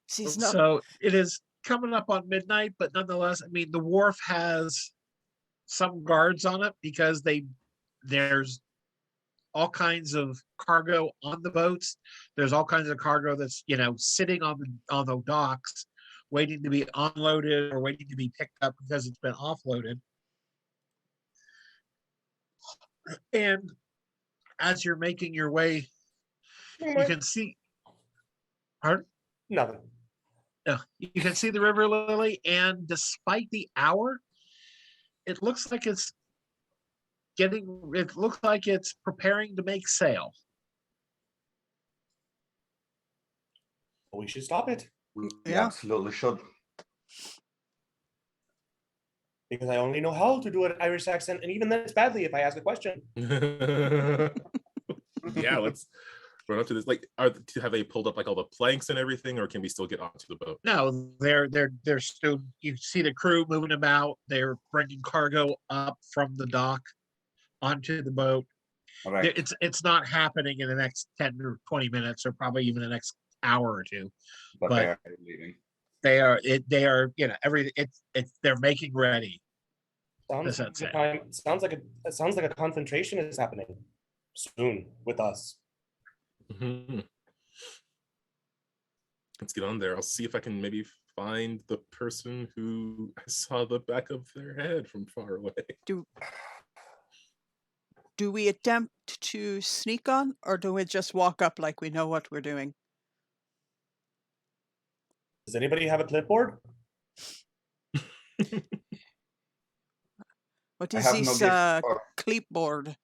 B: She's not.
A: So it is coming up on midnight, but nonetheless, I mean, the wharf has some guards on it because there's all kinds of cargo on the boats. There's all kinds of cargo that's sitting on the docks, waiting to be unloaded or waiting to be picked up because it's been offloaded. And as you're making your way, you can see. Pardon?
C: Nothing.
A: You can see the River Lily, and despite the hour, it looks like it's preparing to make sail.
C: We should stop it
D: We
B: Yeah.
D: absolutely should.
C: because I only know how to do an Irish accent, and even then it's badly if I ask a question.
E: Yeah, let's run up to this. Like, have they pulled up like all the planks and everything, or can we still get onto the boat?
A: No, they're still. You see the crew moving about. They're bringing cargo up from the dock onto the boat.
D: All right.
A: It's not happening in the next 10 or 20 minutes, or probably even the next hour or two.
D: But
A: but-
D: they are leaving.
A: They are they're making ready.
C: Sounds
A: That's
C: like,
A: it.
C: sounds like a confrontation is happening soon with us.
E: Mhm. Let's get on there. I'll see if I can maybe find the person who I saw the back of their head from far away.
B: Do we attempt to sneak on, or do we just walk up like we know what we're doing?
C: Does anybody have a clipboard?
B: What
D: I
B: is
D: have no
B: this
D: gift for-
B: clipboard?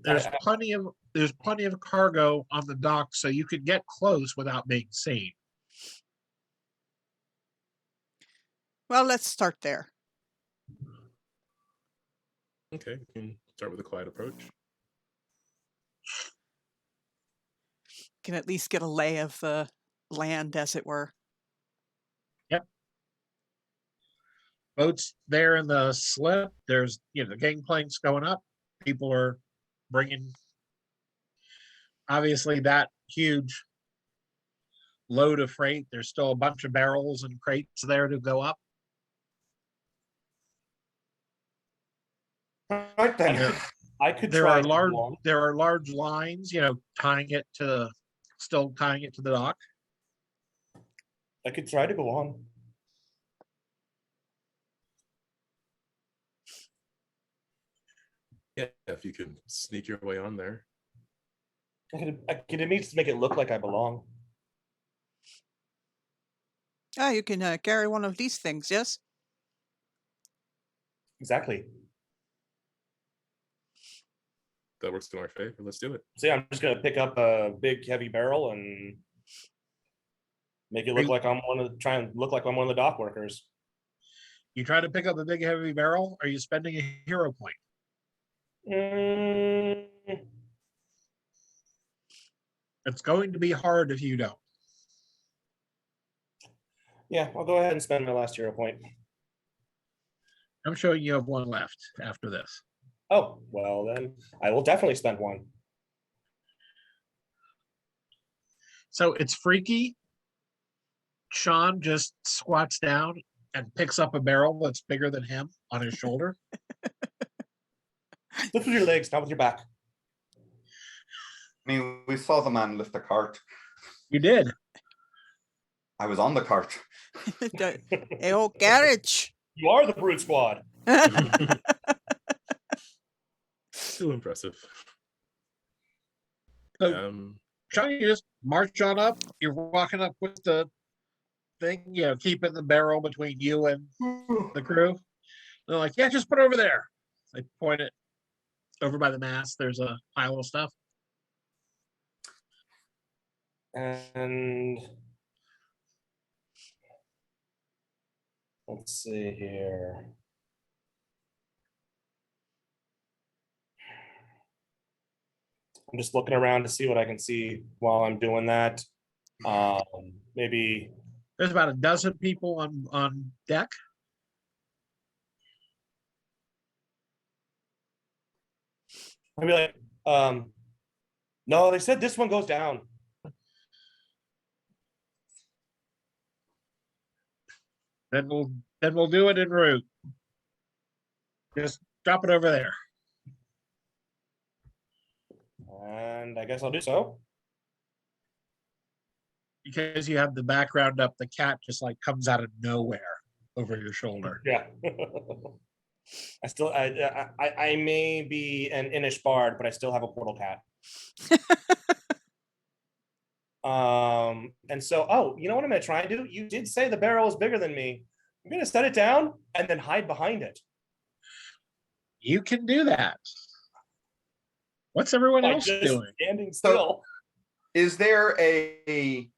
A: There's
C: I-
A: plenty of cargo on the dock, so you could get close without being seen.
B: Well, let's start there.
E: Okay, we can start with a quiet approach.
B: Can at least get a lay of the land, as it were.
A: Boats there in the slip. There's the gangplanks going up. People are bringing obviously that huge load of freight. There's still a bunch of barrels and crates there to go up.
D: Right then.
A: There,
C: I could
A: there
C: try
A: are
C: to
A: large
C: go on.
A: there are large lines, tying it to the dock.
C: I could try to go on.
E: Yeah, if you could sneak your way on there.
C: I could at least make it look like I belong.
B: Ah, you can carry one of these things, yes?
C: Exactly.
E: That works in our favor. Let's do it.
C: See, I'm just gonna pick up a big heavy barrel and make it look like try and look like I'm one of the dock workers.
A: You try to pick up a big heavy barrel. Are you spending a hero point?
C: Mm,
A: It's going to be hard if you don't.
C: yeah, I'll go ahead and spend my last hero point.
A: I'm showing you have one left after this.
C: Oh, well then I will definitely spend one.
A: So it's freaky. Sean just squats down and picks up a barrel that's bigger than him on his shoulder.
C: Lift with your legs, not with your back.
D: I mean, we saw the man lift a cart.
A: You did.
D: I was on the cart.
B: Hey, old carriage.
C: You are the Brute Squad.
E: Still impressive.
A: So, Sean, you just march on up. You're walking up with the thing, keeping the barrel between you and the crew. They're like, yeah, just put it over there. They point it over by the mast. There's a pile of stuff.
C: And let's see here. I'm just looking around to see what I can see while I'm doing that. Maybe
A: There's about a dozen people on deck.
C: like, no, they said this one goes down.
A: Then we'll do it en route. Just drop it over there.
C: And I guess I'll do so.
A: Because you have the background up, the cat just like comes out of nowhere over your shoulder.
C: Yeah. I may be an Innish bard, but I still have a portal cat. And so, you know what I'm gonna try and do? You did say the barrel is bigger than me. I'm gonna set it down and then hide behind it.
A: You can do that. What's everyone else doing?
C: Standing still.
D: Is there a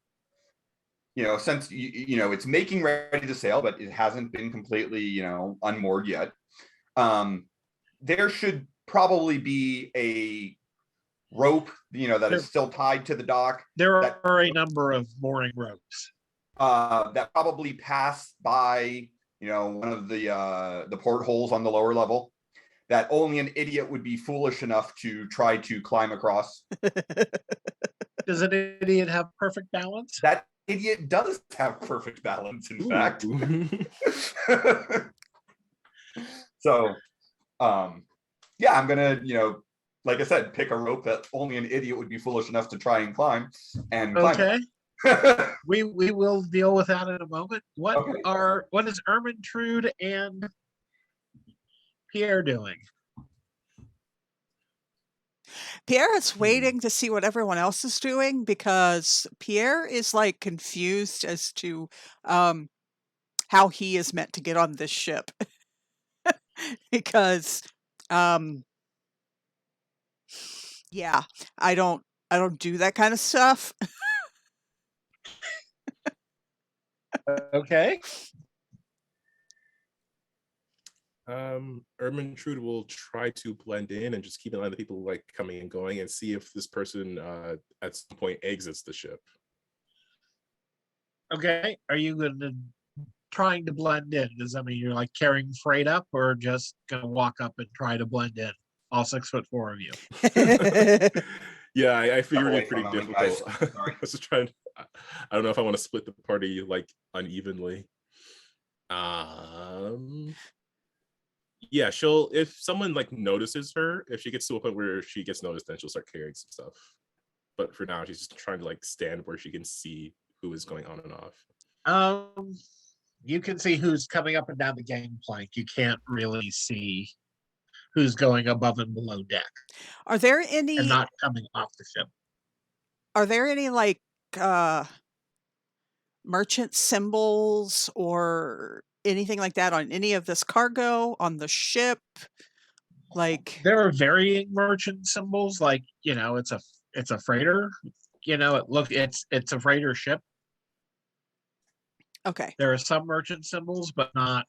D: since it's making ready to sail, but it hasn't been completely unmoored yet? There should probably be a rope that is still tied to the dock.
A: There are a number of mooring ropes
D: that probably pass by one of the portholes on the lower level that only an idiot would be foolish enough to try to climb across.
A: Does an idiot have perfect balance?
D: That idiot does have perfect balance, in fact. So, yeah, I'm gonna, like I said, pick a rope that only an idiot would be foolish enough to try and climb. And
A: okay,
D: climb.
A: we will deal with that in a moment. What is Ermintrude and Pierre doing?
B: Pierre is waiting to see what everyone else is doing because Pierre is like confused as to how he is meant to get on this ship. Because yeah, I don't do that kind of stuff.
A: Okay.
E: Ermintrude will try to blend in and just keep an eye on the people like coming and going and see if this person at some point exits the ship.
A: Okay. Are you trying to blend in? Does that mean you're like carrying freight up or just gonna walk up and try to blend in? All 6'4" of you.
E: Yeah, I figured it'd be pretty difficult. I was just trying. I don't know if I want to split the party like unevenly. Yeah, if someone like notices her, if she gets to a point where she gets noticed, then she'll start carrying some stuff. But for now, she's just trying to like stand where she can see who is going on and off.
A: You can see who's coming up and down the gangplank. You can't really see who's going above and below deck.
B: Are there any
A: and not coming off the ship?
B: Are there any like merchant symbols or anything like that on any of this cargo on the ship? Like
A: there are varying merchant symbols, like it's a freighter. It's a freighter ship.
B: Okay.
A: There are some merchant symbols, but not.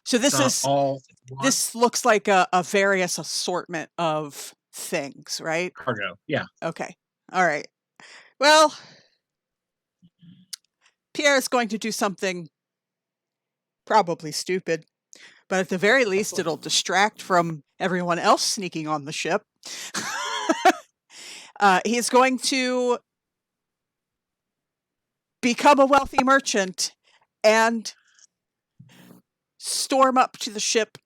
B: So this is
A: all.
B: This looks like a various assortment of things, right?
A: Cargo, yeah.
B: Okay. All right. Well, Pierre is going to do something probably stupid, but at the very least, it'll distract from everyone else sneaking on the ship. He's going to become a wealthy merchant and storm up to the ship.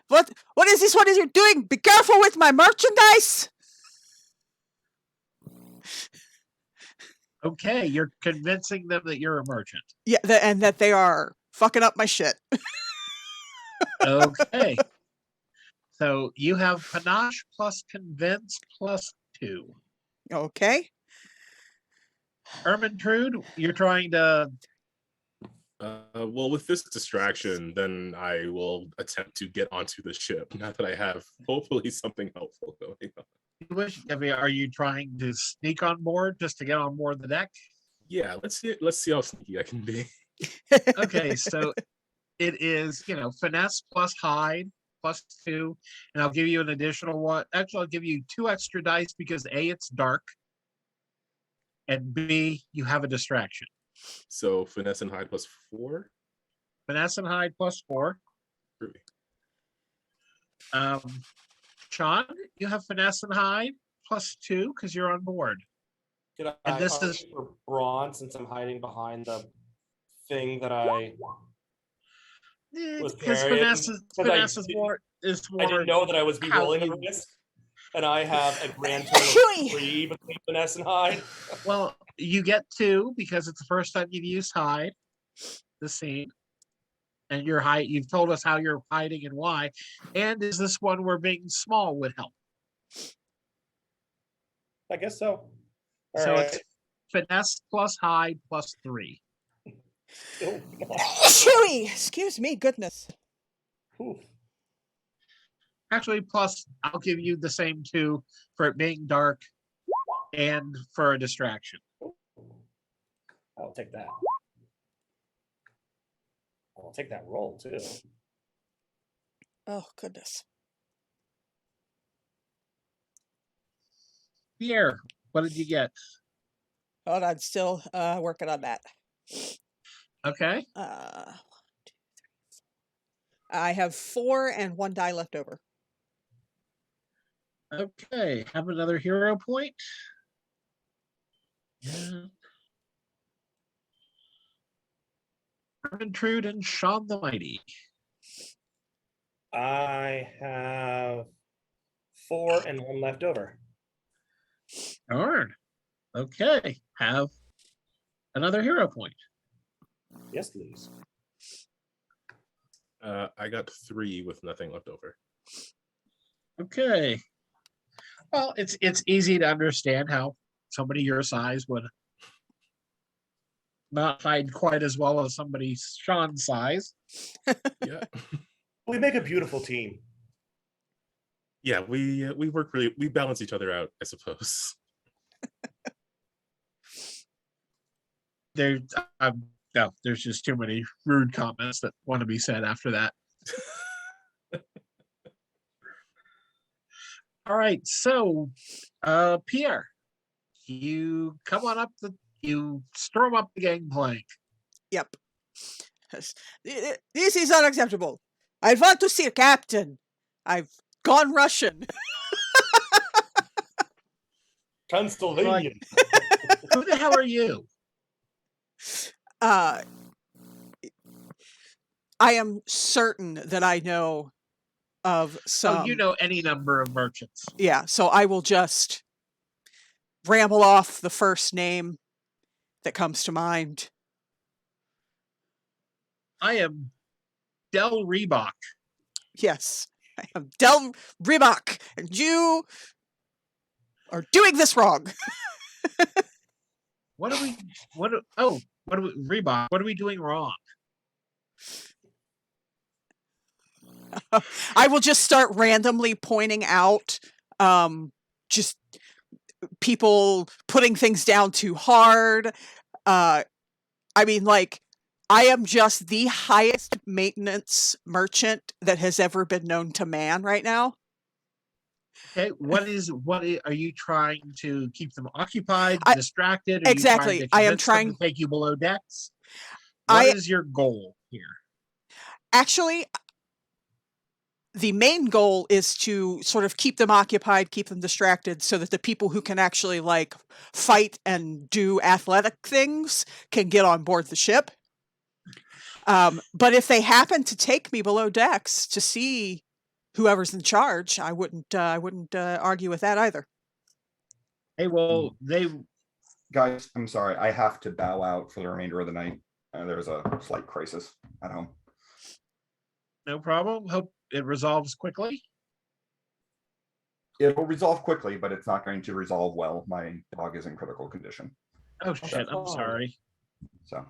B: What is this? What is you doing? Be careful with my merchandise.
A: Okay, you're convincing them that you're a merchant.
B: Yeah, and that they are fucking up my shit.
A: Okay. So you have panache plus convince plus 2.
B: Okay.
A: Ermintrude, you're trying to.
E: Well, with this distraction, then I will attempt to get onto the ship. Now that I have hopefully something helpful going on.
A: I mean, are you trying to sneak on board just to get on board the deck?
E: Yeah, let's see how sneaky I can be.
A: Okay, so it is, finesse plus hide plus 2, and I'll give you an additional one. Actually, I'll give you 2 extra dice because A, it's dark, and B, you have a distraction.
E: So finesse and hide plus 4.
A: Finesse and hide plus 4.
E: Really?
A: Sean, you have finesse and hide plus 2 because you're on board.
C: Could I
A: And this
C: hide
A: is-
C: for Braun since I'm hiding behind the thing that I was
A: Because
C: carrying?
A: finesse is more.
C: I didn't know that I was be
A: how
C: rolling a
A: you-
C: risk, and I have a grand total of 3 between finesse and hide.
A: Well, you get 2 because it's the first time you've used hide this scene. And you've told us how you're hiding and why. And is this one where being small would help?
C: I guess so. All
A: So
C: right.
A: it's finesse plus hide plus 3.
C: Oh, God.
B: Chewy! Excuse me, goodness.
C: Ooh.
A: Actually, plus I'll give you the same 2 for it being dark and for a distraction.
C: I'll take that. I'll take that roll too.
B: Oh, goodness.
A: Pierre, what did you get?
B: Hold on, still working on that.
A: Okay.
B: I have 4 and 1 die left over.
A: Okay. Have another hero point. Yeah. Ermintrude and Sean the Mighty.
C: I have 4 and 1 left over.
A: Darn. Okay. Have another hero point.
C: Yes, please.
E: I got 3 with nothing left over.
A: Okay. Well, it's easy to understand how somebody your size would not hide quite as well as somebody Sean's size.
E: Yeah.
C: We make a beautiful team.
E: Yeah, we work we balance each other out, I suppose.
A: There's just too many rude comments that want to be said after that. All right, so Pierre, you come on up you storm up the gangplank.
B: Yep. This is unacceptable. I want to see a captain. I've gone Russian.
C: Pennsylvania.
A: Who the hell are you?
B: I am certain that I know of some.
A: Oh, you know any number of merchants.
B: Yeah, so I will just ramble off the first name that comes to mind.
A: I am Del Reebok.
B: Yes, I am Del Ribach, and you are doing this wrong.
A: Reebok, what are we doing wrong?
B: I will just start randomly pointing out just people putting things down too hard. I mean, like, I am just the highest maintenance merchant that has ever been known to man right now.
A: Okay, are you trying to keep them occupied, distracted?
B: Exactly. I am trying
A: to take you below decks. What is your goal here?
B: Actually, the main goal is to sort of keep them occupied, keep them distracted, so that the people who can actually like fight and do athletic things can get on board the ship. But if they happen to take me below decks to see whoever's in charge, I wouldn't argue with that either.
A: Hey, well,
D: Guys, I'm sorry. I have to bow out for the remainder of the night. There's a slight crisis at home.
A: no problem. Hope it resolves quickly.
D: It will resolve quickly, but it's not going to resolve well. My dog is in critical condition.
A: Oh shit! I'm sorry.
D: So,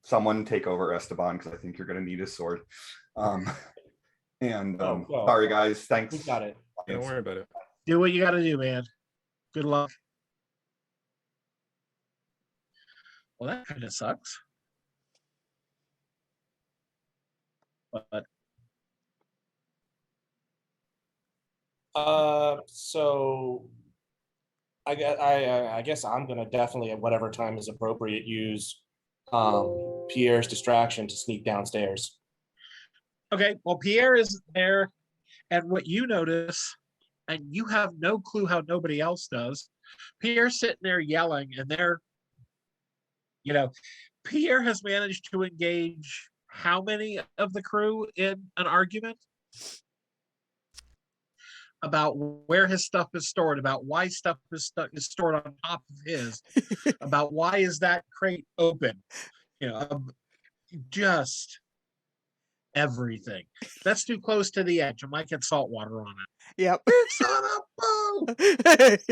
D: someone take over Esteban, because I think you're going to need his sword. Sorry guys, thanks.
C: We got it.
E: Don't worry about it.
A: Do what you got to do, man. Good luck. Well, that kind of sucks. But
C: So I guess I'm gonna definitely at whatever time is appropriate use Pierre's distraction to sneak downstairs.
A: okay, well, Pierre is there, and what you notice, and you have no clue how nobody else does. Pierre's sitting there yelling, and Pierre has managed to engage how many of the crew in an argument about where his stuff is stored, about why stuff is stored on top of his, about why is that crate open, just everything. That's too close to the edge. I might get salt water on it.
B: Yep.
A: It's on a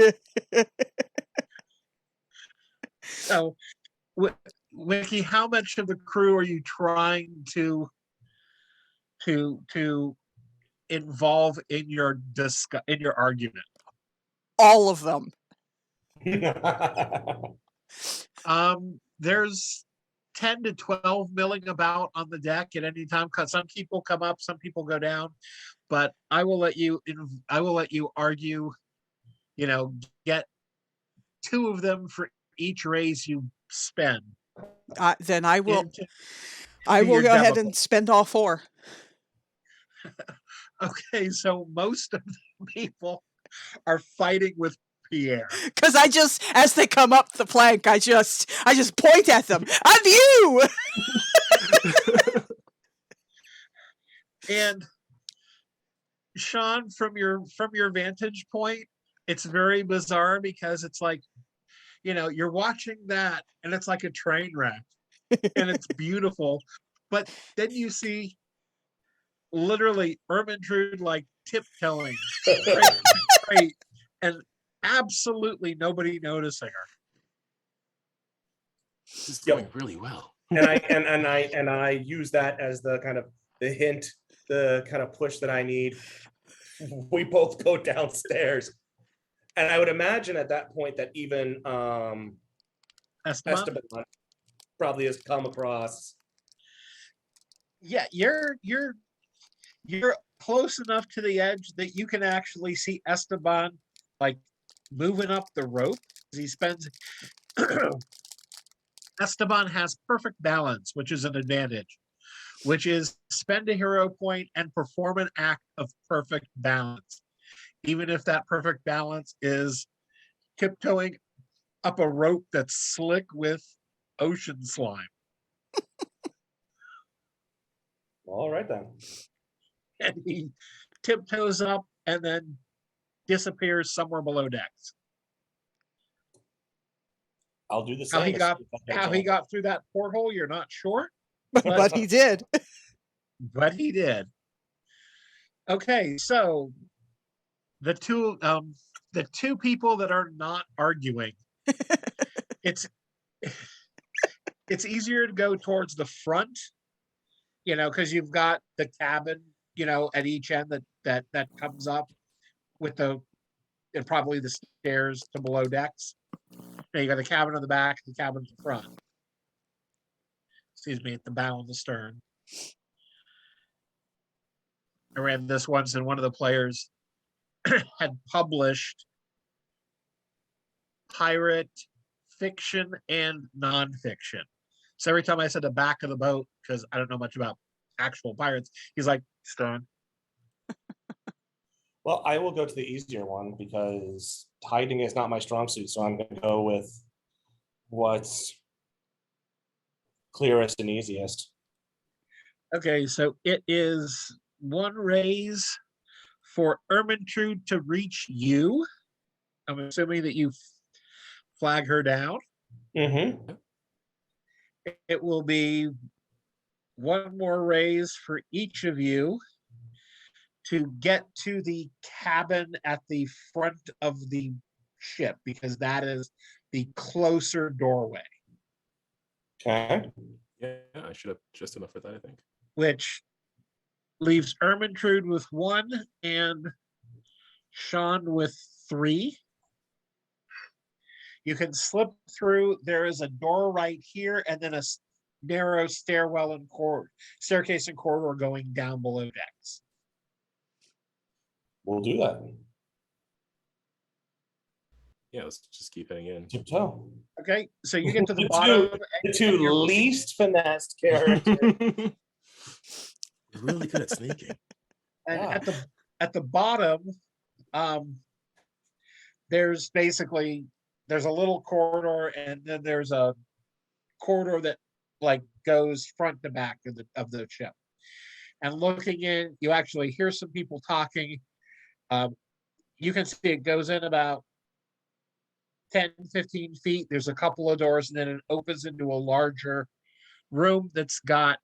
A: boat. So, Wiki, how much of the crew are you trying to involve in your argument?
B: All of them.
A: There's 10 to 12 milling about on the deck at any time, because some people come up, some people go down. But I will let you argue. Get 2 of them for each raise you spend.
B: Then I will.
A: I
B: will go ahead and spend all 4.
A: Okay, so most of the people are fighting with Pierre.
B: Because as they come up the plank, I just point at them. I'm you.
A: And Sean, from your vantage point, it's very bizarre, because it's like, you're watching that and it's like a train wreck and it's beautiful. But then you see literally Ermintrude like tiptoeing straight, and absolutely nobody noticing her.
E: This is going really well.
C: And I use that as the kind of the hint, the kind of push that I need. We both go downstairs. And I would imagine at that point that even Esteban probably has come across.
A: Yeah, you're close enough to the edge that you can actually see Esteban like moving up the rope as he spends. Esteban has perfect balance, which is an advantage, which is spend a hero point and perform an act of perfect balance. Even if that perfect balance is tiptoeing up a rope that's slick with ocean slime.
C: All right, then.
A: And he tiptoes up and then disappears somewhere below decks.
C: I'll do the same.
A: How he got through that porthole, you're not sure.
B: But he did.
A: But he did. Okay, so the two people that are not arguing, it's easier to go towards the front, because you've got the cabin, at each end that comes up with and probably the stairs to below decks. You got the cabin on the back, the cabin at the front. Excuse me, at the bow and the stern. I ran this once, and one of the players had published pirate fiction and nonfiction. So every time I said the back of the boat, because I don't know much about actual pirates, he's like, Stone,
C: Well, I will go to the easier one because hiding is not my strong suit. So I'm going to go with what's clearest and easiest.
A: Okay, so it is one raise for Ermintrude to reach you. I'm assuming that you flag her down.
C: Mm-hmm.
A: It will be one more raise for each of you to get to the cabin at the front of the ship, because that is the closer doorway,
C: Okay.
E: Yeah, I should have just enough for that, I think.
A: which leaves Ermintrude with 1 and Sean with 3. You can slip through. There is a door right here, and then a narrow stairwell and staircase and corridor going down below decks.
C: We'll do that.
E: Yeah, let's just keep heading in.
C: Tiptoe.
A: Okay, so you get to the
C: The
A: bottom.
C: The two least finessed characters.
E: You're really good at sneaking.
A: And
C: Yeah.
A: at the bottom, there's basically there's a little corridor, and then there's a corridor that like goes front to back of the ship. And looking in, you actually hear some people talking. You can see it goes in about 10, 15 feet. There's a couple of doors, and then it opens into a larger room that's got,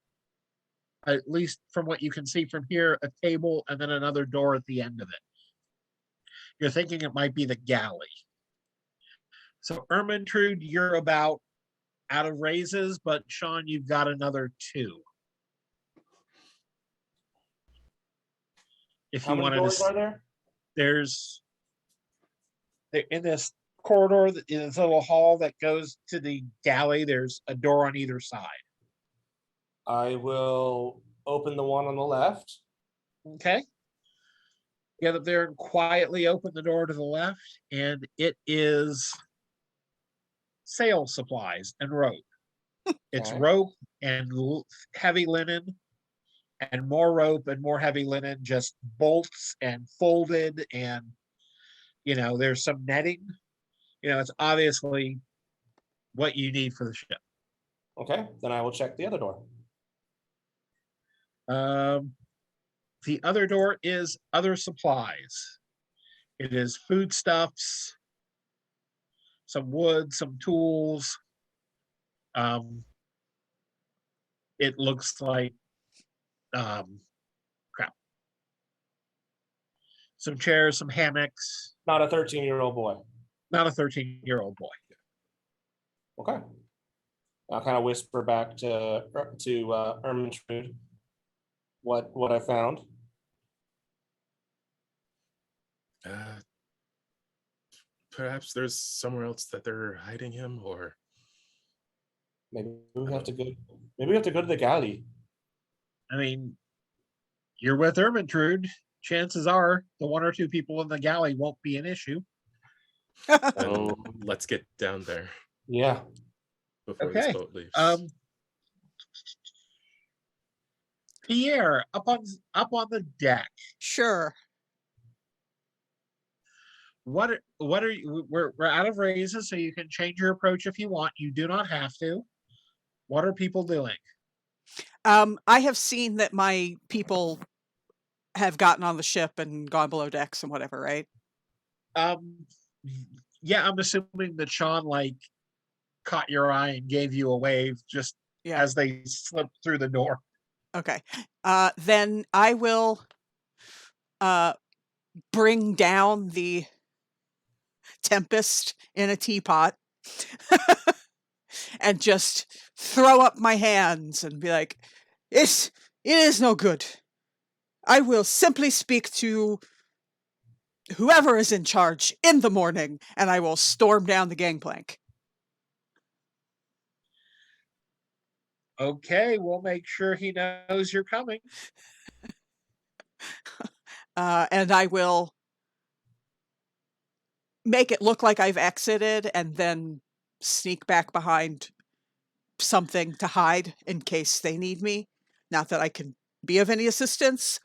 A: at least from what you can see from here, a table and then another door at the end of it. You're thinking it might be the galley. So Ermintrude, you're about out of raises, but Sean, you've got another 2. If
C: How
A: you
C: many
A: wanted
C: doors
A: to,
C: are there?
A: there's in this corridor, in this little hall that goes to the galley, there's a door on either side.
C: I will open the one on the left.
A: Okay. Get up there and quietly open the door to the left, and it is sail supplies and rope. It's
C: Okay.
A: rope and heavy linen, and more rope and more heavy linen, just bolts and folded, and there's some netting. It's obviously what you need for the ship.
C: Okay, then I will check the other door.
A: The other door is other supplies. It is foodstuffs, some wood, some tools. It looks like crap. Some chairs, some hammocks.
C: Not a 13-year-old boy.
A: Not a 13-year-old boy.
C: Okay. I'll kind of whisper back to Ermintrude what I found.
E: Perhaps there's somewhere else that they're hiding him, or
C: Maybe we have to go. Maybe we have to go to the galley.
A: I mean, you're with Ermintrude. Chances are the 1 or 2 people in the galley won't be an issue.
E: then let's get down there
C: Yeah.
E: before
A: Okay.
E: this boat leaves.
A: Pierre, up on the deck.
B: Sure.
A: What are you? We're out of raises, so you can change your approach if you want. You do not have to. What are people doing?
B: I have seen that my people have gotten on the ship and gone below decks and whatever, right?
A: Yeah, I'm assuming that Sean caught your eye and gave you a wave just as they slipped through the door.
B: Okay. Then I will bring down the tempest in a teapot and just throw up my hands and be like, it is no good. I will simply speak to whoever is in charge in the morning, and I will storm down the gangplank.
A: Okay, we'll make sure he knows you're coming.
B: And I will make it look like I've exited and then sneak back behind something to hide in case they need me. Not that I can be of any assistance,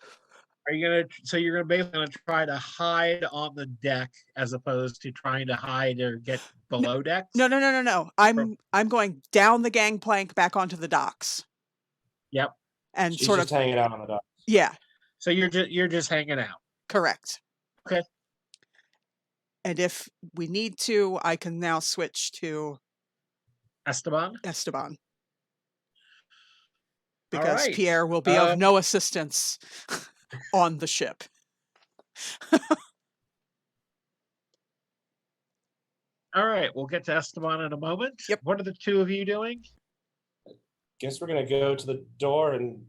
A: Are you gonna? So you're gonna basically gonna try to hide on the deck as opposed to trying to hide or get below decks?
B: No. I'm going down the gangplank back onto the docks
A: Yep.
B: and
C: She's
B: sort
C: just
B: of
C: hanging out on the dock.
B: yeah,
A: So you're just hanging out.
B: correct.
A: Okay.
B: And if we need to, I can now switch to
A: Esteban.
B: Esteban.
A: All
B: Because
A: right.
B: Pierre will be of no assistance on the ship.
A: All right. We'll get to Esteban in a moment.
B: Yep.
A: What are the two of you doing?
C: Guess we're gonna go to the door and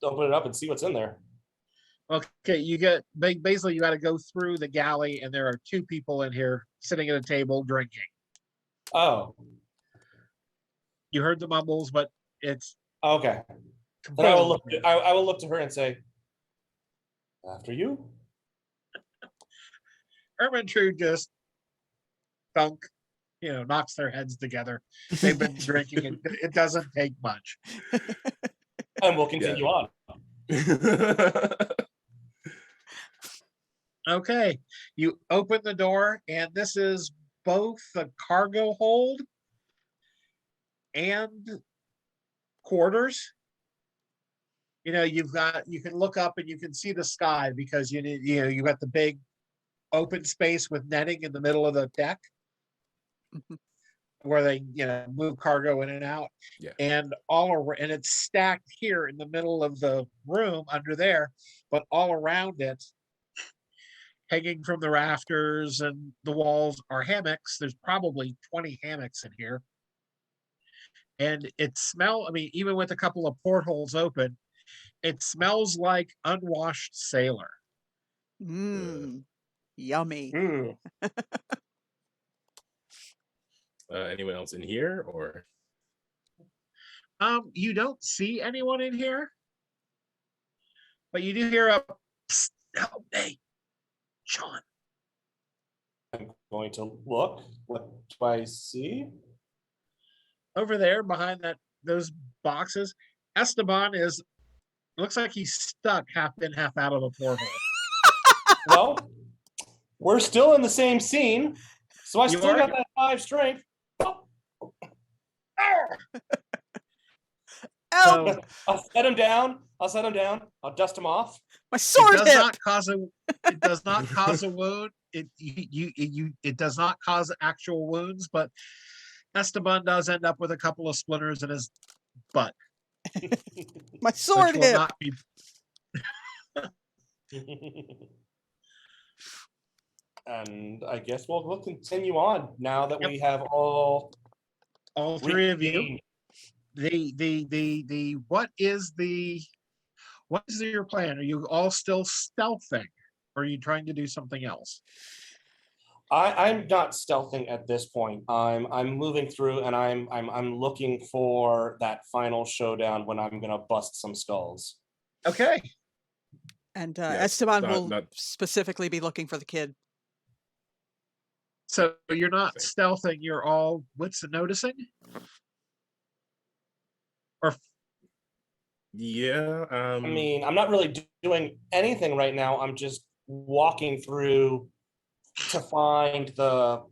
C: open it up and see what's in there.
A: Okay, you get basically you got to go through the galley, and there are two people in here sitting at a table drinking.
C: Oh,
A: You heard the mumbles, but it's
C: okay. Then I will look. I will look to her and say, "After you."
A: Ermintrude just thunk, knocks their heads together. They've been drinking. It doesn't take much.
C: And we'll continue on.
A: Okay, you open the door, and this is both the cargo hold and quarters. You can look up and you can see the sky because you got the big open space with netting in the middle of the deck where they move cargo in and out.
E: Yeah.
A: And and it's stacked here in the middle of the room under there, but all around it, hanging from the rafters and the walls, are hammocks. There's probably 20 hammocks in here. And even with a couple of portholes open, it smells like unwashed sailor.
B: Yummy.
E: Anyone else in here, or?
A: You don't see anyone in here, but you do hear a psst, help me, Sean.
C: I'm going to look. What do I see?
A: Over there behind those boxes, Esteban looks like he's stuck half in, half out of the porthole.
C: Well, we're still in the same scene, so I still got that 5 strength.
B: Oh,
C: I'll set him down. I'll dust him off.
B: my sword
A: It
B: hip.
A: does not cause a wound. It does not cause actual wounds, but Esteban does end up with a couple of splinters in his butt.
B: My sword
A: will
B: hip.
A: not be.
C: And I guess we'll continue on now that we have all
A: three of you. What is your plan? Are you all still stealthing, or are you trying to do something else?
C: I'm not stealthing at this point. I'm moving through, and I'm looking for that final showdown when I'm gonna bust some skulls.
A: Okay.
B: And Esteban will specifically be looking for the kid.
A: So you're not stealthing. You're all wits and noticing. Or
E: yeah.
C: I mean, I'm not really doing anything right now. I'm just walking through to find the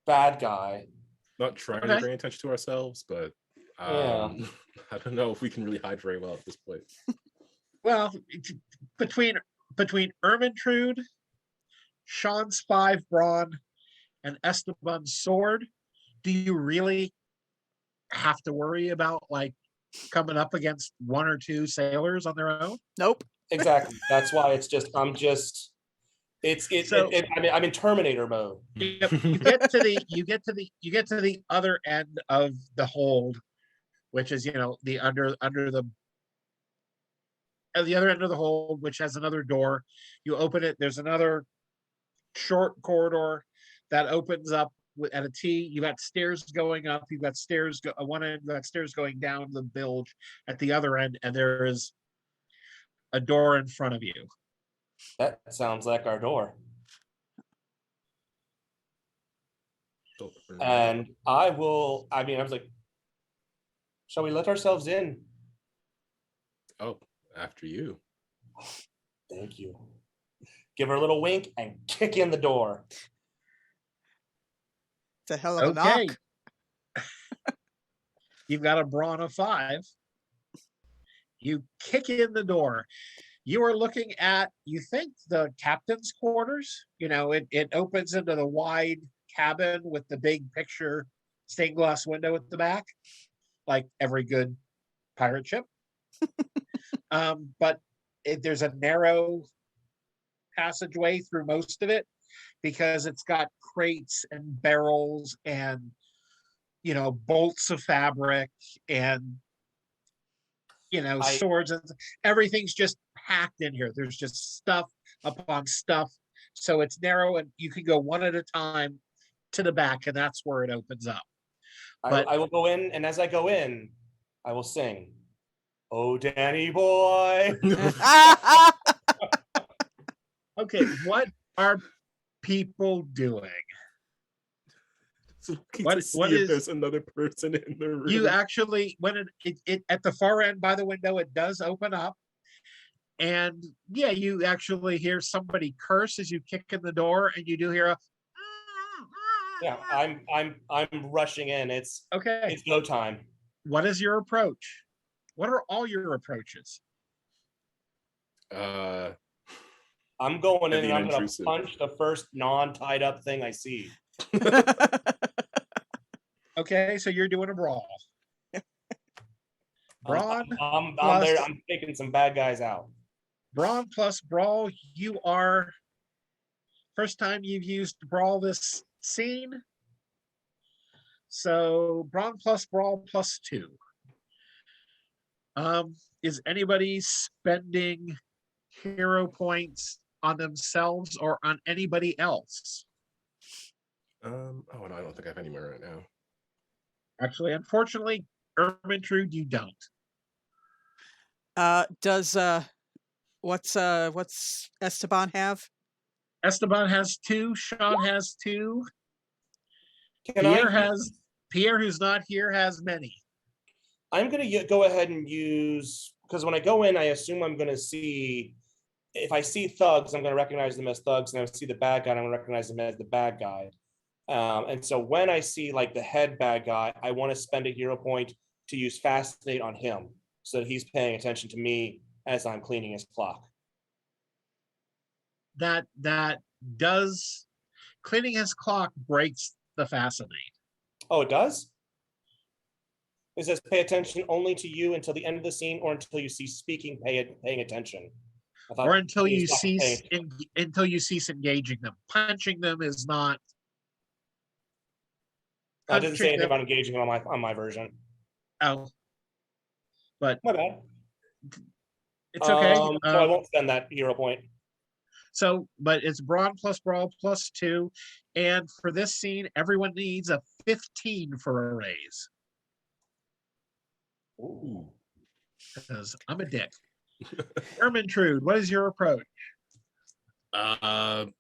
C: bad guy.
E: Not trying to bring attention to ourselves, but I don't know if we can really hide very well at this point.
A: Well, between Ermintrude, Sean's 5 brawn, and Esteban's sword, do you really have to worry about coming up against 1 or 2 sailors on their own?
B: Nope.
C: Exactly. That's why I'm in Terminator mode.
A: You get to the other end of the hold, which is the under the at the other end of the hold, which has another door. You open it. There's another short corridor that opens up at a T. You got stairs going up. You've got stairs at one end. You got stairs going down the bilge at the other end, and there is a door in front of you.
C: That sounds like our door. And I was like, shall we let ourselves in?
E: Oh, after you.
C: Thank you. Give her a little wink and kick in the door.
B: It's a hell of a
A: Okay.
B: knock.
A: You've got a brawn of 5. You kick in the door. You are looking at, you think, the captain's quarters. It opens into the wide cabin with the big picture stained glass window at the back, like every good pirate ship. But there's a narrow passageway through most of it because it's got crates and barrels and bolts of fabric and swords, and everything's just packed in here. There's just stuff upon stuff, so it's narrow and you can go one at a time to the back, and that's where it opens up. But
C: I will go in, and as I go in, I will sing, "Oh, Danny boy."
A: okay, what are people doing?
E: So looking
A: What-
E: to see
A: what
E: if
A: is-
E: there's another person in the room.
A: You actually, when it at the far end by the window, it does open up, and yeah, you actually hear somebody curse as you kick in the door, and you do hear a.
C: Yeah, I'm rushing in. It's
A: Okay.
C: go time.
A: What is your approach? What are all your approaches?
E: Uh,
C: I'm going in
E: Heavy
C: and I'm
E: and
C: going to
E: intrusive.
C: punch the first non-tied up thing I see.
A: Okay, so you're doing a brawl. Brawn
C: I'm
A: plus
C: there. I'm taking some bad guys out.
A: brawn plus brawl. You are first time you've used brawl this scene. So brawn plus brawl plus 2. Is anybody spending hero points on themselves or on anybody else?
E: oh no, I don't think I have any more right now.
A: Actually, unfortunately, Ermintrude, you don't.
B: Does what's Esteban have?
A: Esteban has 2. Sean has 2.
C: Can
A: Pierre, who's not here, has many.
C: I'm going to go ahead and use, because when I go in, I assume I'm going to see, if I see thugs, I'm going to recognize them as thugs, and if I see the bad guy, I'm going to recognize them as the bad guy. And so when I see like the head bad guy, I want to spend a hero point to use Fascinate on him so that he's paying attention to me as I'm cleaning his clock.
A: That does cleaning his clock breaks the Fascinate.
C: Oh, it does? It says pay attention only to you until the end of the scene or until you cease speaking, paying attention.
A: Or until
C: he
A: you
C: was not paying
A: cease
C: attention.
A: until you cease engaging them. Punching them is not.
C: I didn't say
A: punching
C: anything
A: them-
C: about engaging on my version.
A: Oh, but
C: My bad.
A: it's okay.
C: So I won't spend that hero point.
A: So, but it's brawn plus brawl plus 2, and for this scene, everyone needs a 15 for a raise
C: Ooh.
A: because I'm a dick. Ermintrude, what is your approach?
E: Kind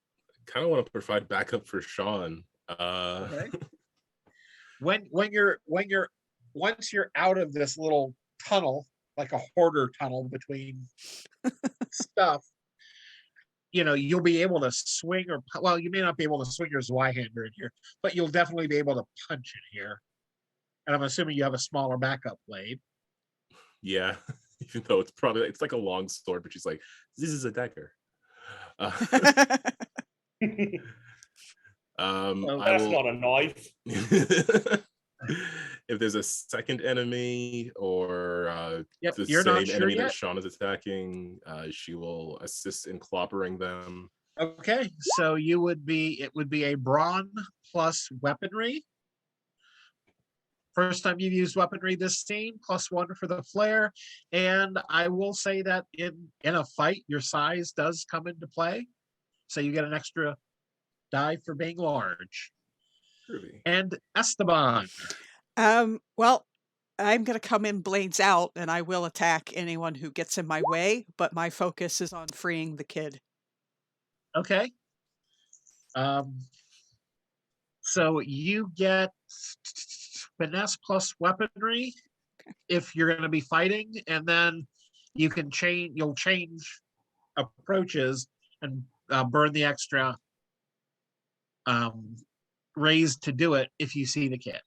E: of want to provide backup for Sean.
A: Okay. Once you're out of this little tunnel, like a hoarder tunnel between stuff, you'll be able to swing you may not be able to swing your Zweihander in here, but you'll definitely be able to punch in here. And I'm assuming you have a smaller backup blade.
E: Yeah, even though it's like a long sword, but she's like, this is a dagger.
C: That's not a knife.
E: If there's a second enemy or
A: Yep,
E: the
A: you're not
E: same
A: sure
E: enemy
A: yet?
E: that Sean is attacking, she will assist in clobbering them.
A: Okay, so it would be a brawn plus weaponry. First time you've used weaponry this scene, +1 for the flare. And I will say that in a fight, your size does come into play. So you get an extra die for being large.
E: Truly.
A: And Esteban.
B: Well, I'm going to come in blades out, and I will attack anyone who gets in my way, but my focus is on freeing the kid.
A: Okay. So you get finesse plus weaponry if you're going to be fighting, and then you'll change approaches and burn the extra raise to do it if you see the kid.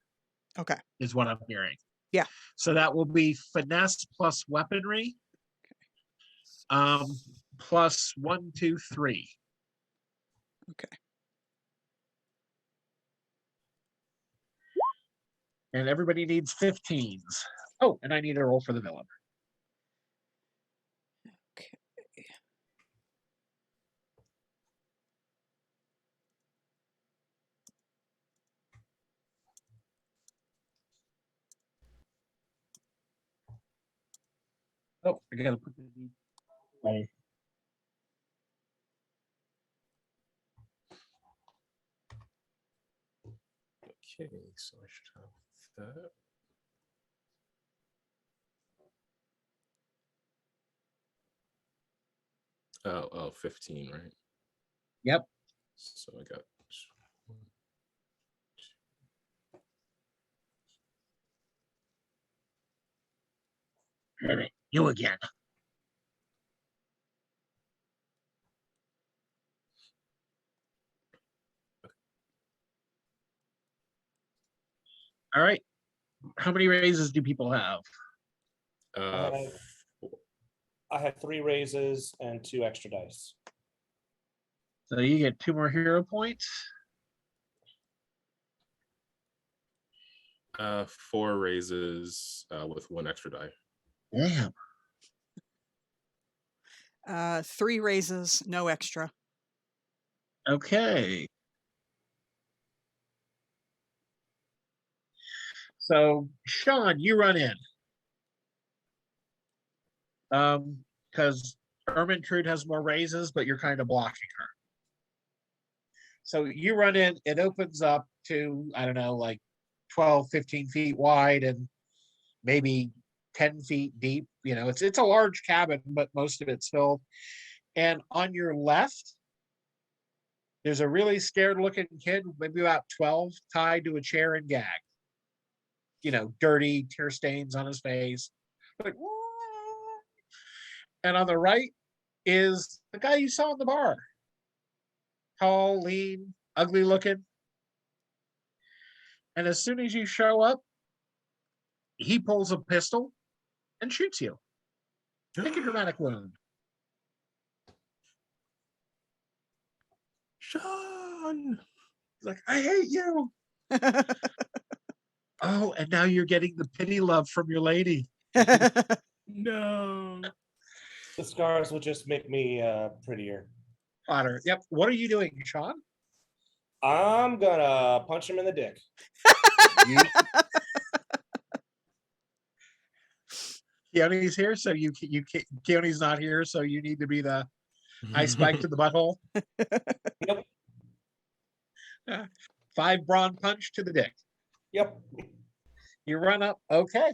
B: Okay.
A: Is what I'm hearing.
B: Yeah.
A: So that will be finesse plus weaponry. Plus 1, 2, 3.
B: Okay.
A: And everybody needs 15s. Oh, and I need a roll for the villain.
B: Okay.
A: Oh, I gotta put the away.
E: Okay, so I should have that. Oh, 15, right?
A: Yep.
E: So I got
A: You again. All right. How many raises do people have?
E: uh,
C: I have 3 raises and 2 extra dice.
A: So you get 2 more hero points.
E: 4 raises with 1 extra die.
A: Damn.
B: 3 raises, no extra.
A: Okay. So Sean, you run in. Because Ermintrude has more raises, but you're kind of blocking her. So you run in, it opens up to, I don't know, like 12, 15 feet wide and maybe 10 feet deep. You know, it's a large cabin, but most of it's filled. And on your left, there's a really scared looking kid, maybe about 12, tied to a chair and gagged. You know, dirty tear stains on his face. Like, and on the right is the guy you saw in the bar. Tall, lean, ugly looking. And as soon as you show up, he pulls a pistol and shoots you. Take a dramatic wound.
E: Sean!
A: He's like, I hate you. Oh, and now you're getting the pity love from your lady.
E: No.
C: The scars will just make me prettier.
A: Potter. Yep. What are you doing, Sean?
C: I'm gonna punch him in the dick.
A: Keone's here, so Keone's not here, so you need to be the ice spike to the butthole.
C: Yep.
A: 5 brawn punch to the dick.
C: Yep.
A: You run up. Okay.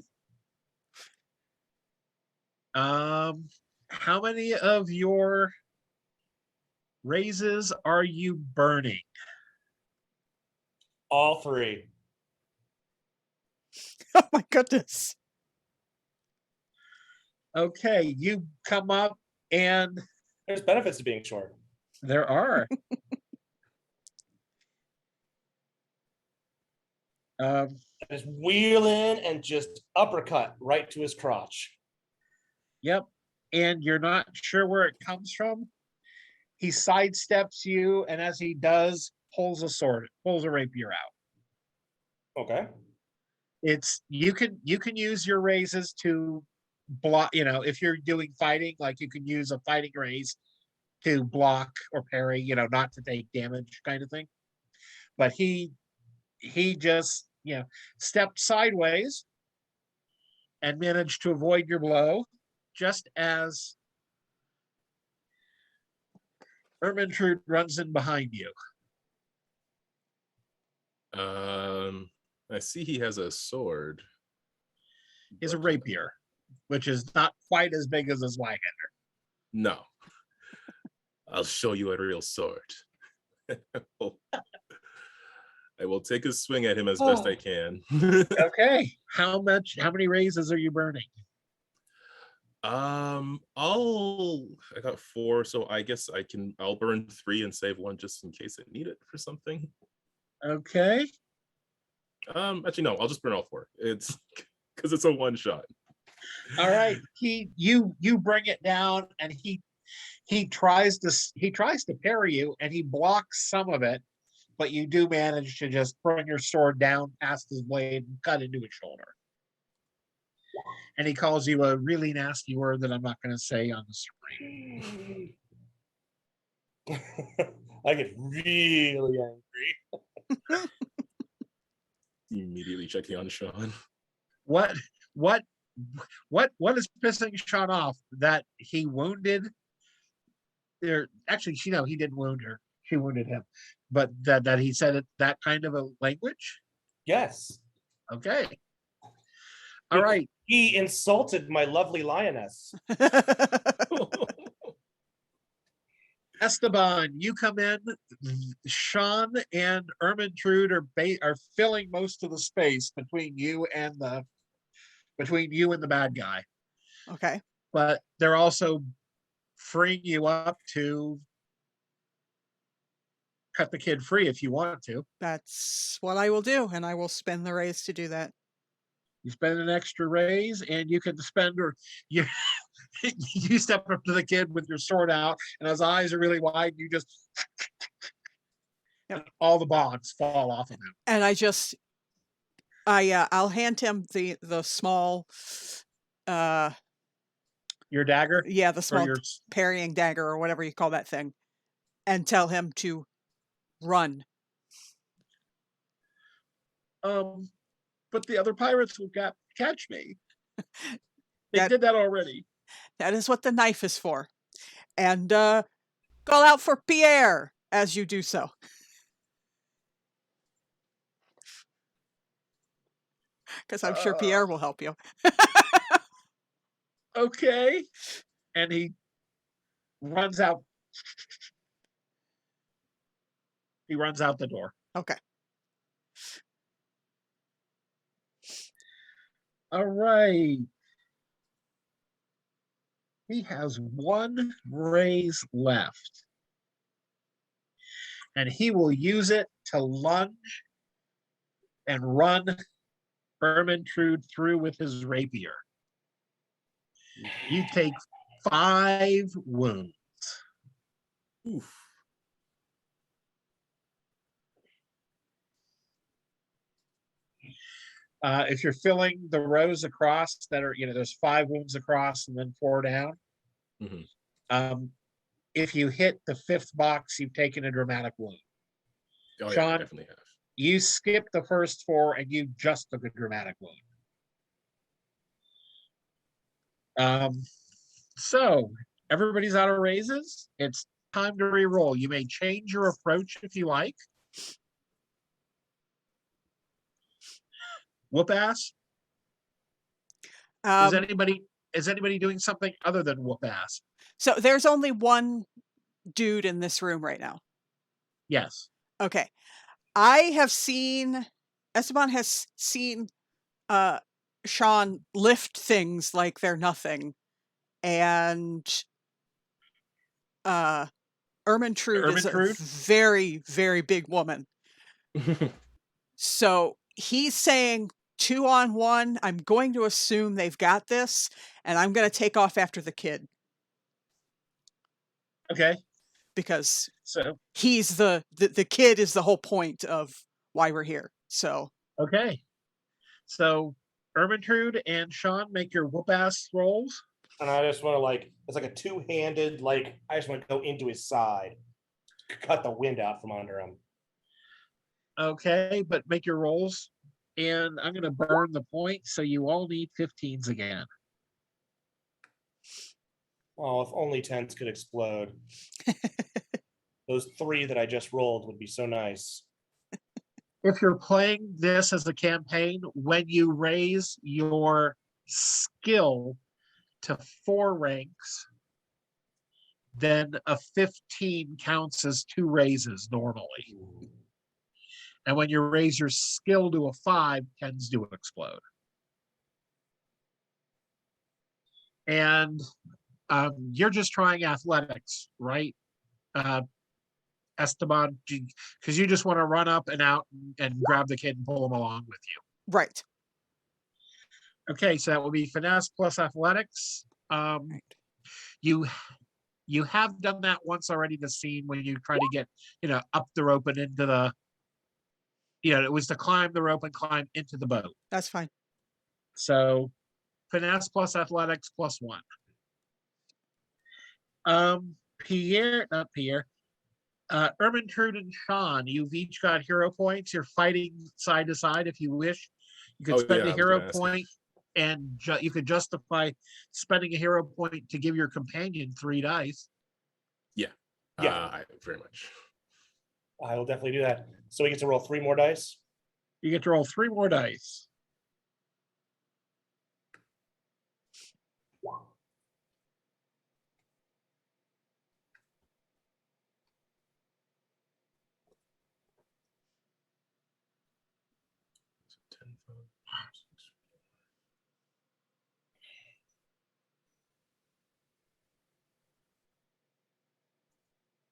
A: How many of your raises are you burning?
C: All 3.
B: Oh my goodness.
A: Okay, you come up and
C: There's benefits to being short.
A: there are.
C: Just wheel in and just uppercut right to his crotch.
A: Yep. And you're not sure where it comes from. He sidesteps you, and as he does, pulls a rapier out.
C: Okay.
A: It's you can use your raises to block, you know, if you're doing fighting, like you can use a fighting raise to block or parry, you know, not to take damage kind of thing. But he just, you know, stepped sideways and managed to avoid your blow just as Ermintrude runs in behind you.
E: I see he has a sword.
A: Is a rapier, which is not quite as big as his Zweihander.
E: No. I'll show you a real sword. I will take a swing at him as best I can.
A: Okay. How many raises are you burning?
E: I got 4, so I guess I'll burn 3 and save 1 just in case I need it for something.
A: Okay.
E: Actually no, I'll just burn all 4. It's because it's a one shot.
A: All right. You bring it down, and he tries to parry you, and he blocks some of it, but you do manage to just bring your sword down past his blade and cut into his shoulder. And he calls you a really nasty word that I'm not going to say on the screen.
C: I get really angry.
E: Immediately checking on Sean.
A: What is pissing Sean off? That he wounded there? Actually, he didn't wound her. She wounded him, but that he said it that kind of a language.
C: Yes.
A: Okay. All right.
C: He insulted my lovely lioness.
A: Esteban, you come in. Sean and Ermintrude are filling most of the space between you and the bad guy.
B: Okay.
A: But they're also freeing you up to cut the kid free if you want to.
B: That's what I will do, and I will spend the raise to do that.
A: You spend an extra raise, and you can spend, or you you step up to the kid with your sword out, and his eyes are really wide. You just
B: Yep.
A: all the bonds fall off of him.
B: And I'll hand him the small,
A: Your dagger,
B: the small
A: your
B: parrying dagger or whatever you call that thing, and tell him to run.
A: But the other pirates will catch me. They did that already.
B: That is what the knife is for. And call out for Pierre as you do so. Because I'm sure Pierre will help you.
A: Okay. And he runs out. He runs out the door.
B: Okay.
A: All right. He has 1 raise left. And he will use it to lunge and run Ermintrude through with his rapier. You take 5 wounds.
E: Oof.
A: If you're filling the rows across that are, there's 5 wounds across and then 4 down.
E: Mm-hmm.
A: If you hit the 5th box, you've taken a dramatic wound.
E: Oh,
A: Sean,
E: yeah, I definitely have.
A: You skipped the first 4 and you just took a dramatic wound. So everybody's out of raises. It's time to re-roll. You may change your approach if you like. Whoop ass. Is anybody doing something other than whoop ass?
B: So there's only one dude in this room right now.
A: Yes.
B: Okay. Esteban has seen Sean lift things like they're nothing. And Ermintrude is a very, very big woman. So he's saying 2-on-1. I'm going to assume they've got this, and I'm going to take off after the kid.
A: Okay.
B: Because he's the kid is the whole point of why we're here. So
A: okay. So Ermintrude and Sean, make your whoop ass rolls.
C: And I just want to it's like a 2-handed, I just want to go into his side, cut the wind out from under him.
A: Okay, but make your rolls. And I'm going to burn the point, so you all need 15s again.
C: Oh, if only 10s could explode. Those 3 that I just rolled would be so nice.
A: If you're playing this as a campaign, when you raise your skill to 4 ranks, then a 15 counts as 2 raises normally. And when you raise your skill to a 5, tends to explode. And you're just trying athletics, right? Esteban, because you just want to run up and out and grab the kid and pull him along with you.
B: Right.
A: Okay, so that will be finesse plus athletics. You have done that once already. The scene when you try to get up the rope and into the it was to climb the rope and climb into the boat.
B: That's fine.
A: So finesse plus athletics plus 1. Not Pierre. Ermintrude and Sean, you've each got hero points. You're fighting side to side if you wish. You could spend a hero point, and you could justify spending a hero point to give your companion 3 dice.
E: Yeah. Very much.
C: I will definitely do that. So we get to roll 3 more dice.
A: You get to roll 3 more dice.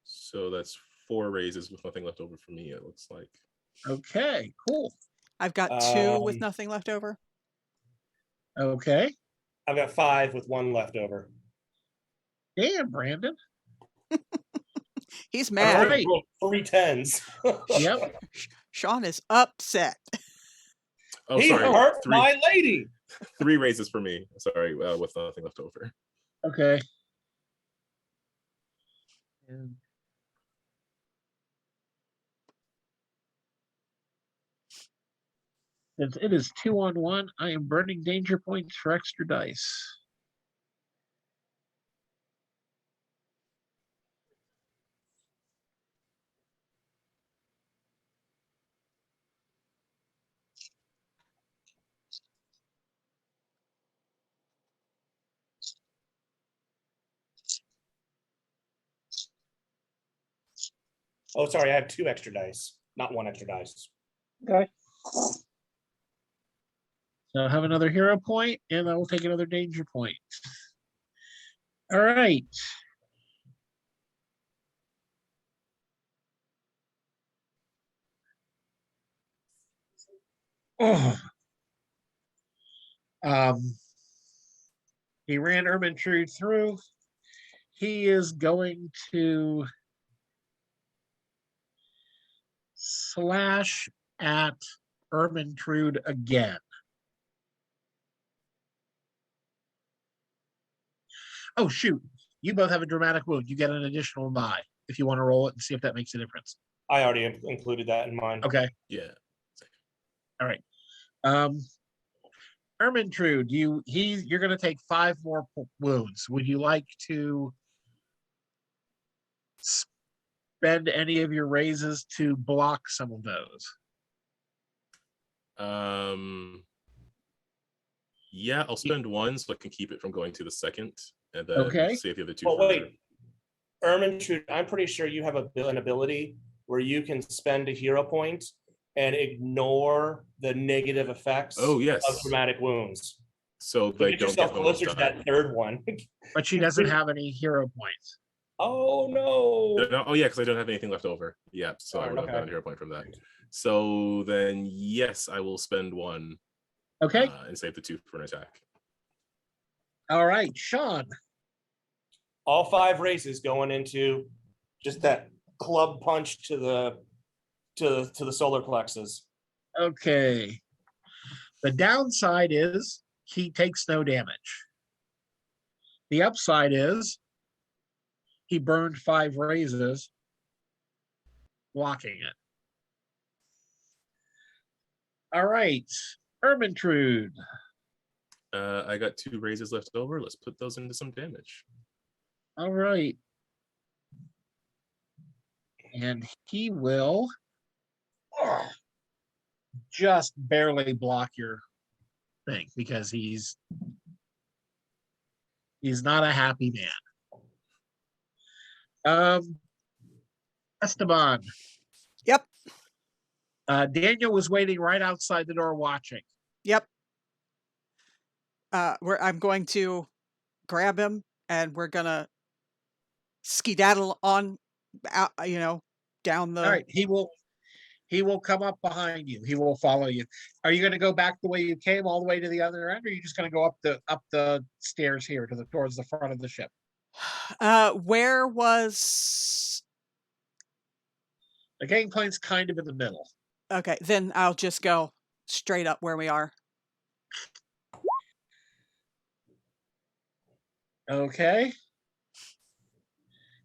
E: So that's 4 raises with nothing left over for me, it looks like.
A: Okay, cool.
B: I've got 2 with nothing left over.
A: Okay.
C: I've got 5 with 1 left over.
A: Damn, Brandon.
B: He's
C: I
B: mad.
C: already rolled 3 10s.
A: Yep.
B: Sean is upset.
E: Oh,
C: He
E: sorry.
C: hurt
E: 3
C: my lady.
E: 3 raises for me. Sorry, with nothing left over.
A: Okay. And since it is 2-on-1, I am burning danger points for extra dice.
C: Oh, sorry, I have 2 extra dice, not 1 extra dice.
A: Okay. So have another hero point, and I will take another danger point. All right. Oh. He ran Ermintrude through. He is going to slash at Ermintrude again. Oh, shoot. You both have a dramatic wound. You get an additional die if you want to roll it and see if that makes a difference.
C: I already included that in mine.
A: Okay.
E: Yeah.
A: All right. Ermintrude, you're going to take 5 more wounds. Would you like to spend any of your raises to block some of those?
E: Yeah, I'll spend 1 so I can keep it from going to the second, and then save the other 2.
C: Oh, wait. Ermintrude, I'm pretty sure you have an ability where you can spend a hero point and ignore the negative effects of traumatic wounds.
E: So they
C: get
E: don't
C: yourself
E: get
C: closer to that 3rd one.
A: But she doesn't have any hero points.
C: Oh, no.
E: Oh, yeah, because I don't have anything left over. Yeah, so I would have gotten a hero point from that. So then, yes, I will spend 1.
A: Okay.
E: And save the 2 for an attack.
A: All right, Sean.
C: All 5 races going into just that club punch to the solar plexus.
A: Okay. The downside is he takes no damage. The upside is he burned 5 raises blocking it. All right, Ermintrude.
E: I got 2 raises left over. Let's put those into some damage.
A: All right. And he will just barely block your thing because he's not a happy man. Esteban.
B: Yep.
A: Daniel was waiting right outside the door watching.
B: Yep. I'm going to grab him and we're gonna skedaddle on out, down the
A: All right, he will come up behind you. He will follow you. Are you going to go back the way you came, all the way to the other end, or are you just going to go up the stairs here towards the front of the ship?
B: Where was
A: The gangplane's kind of in the middle.
B: okay, then I'll just go straight up where we are.
A: Okay.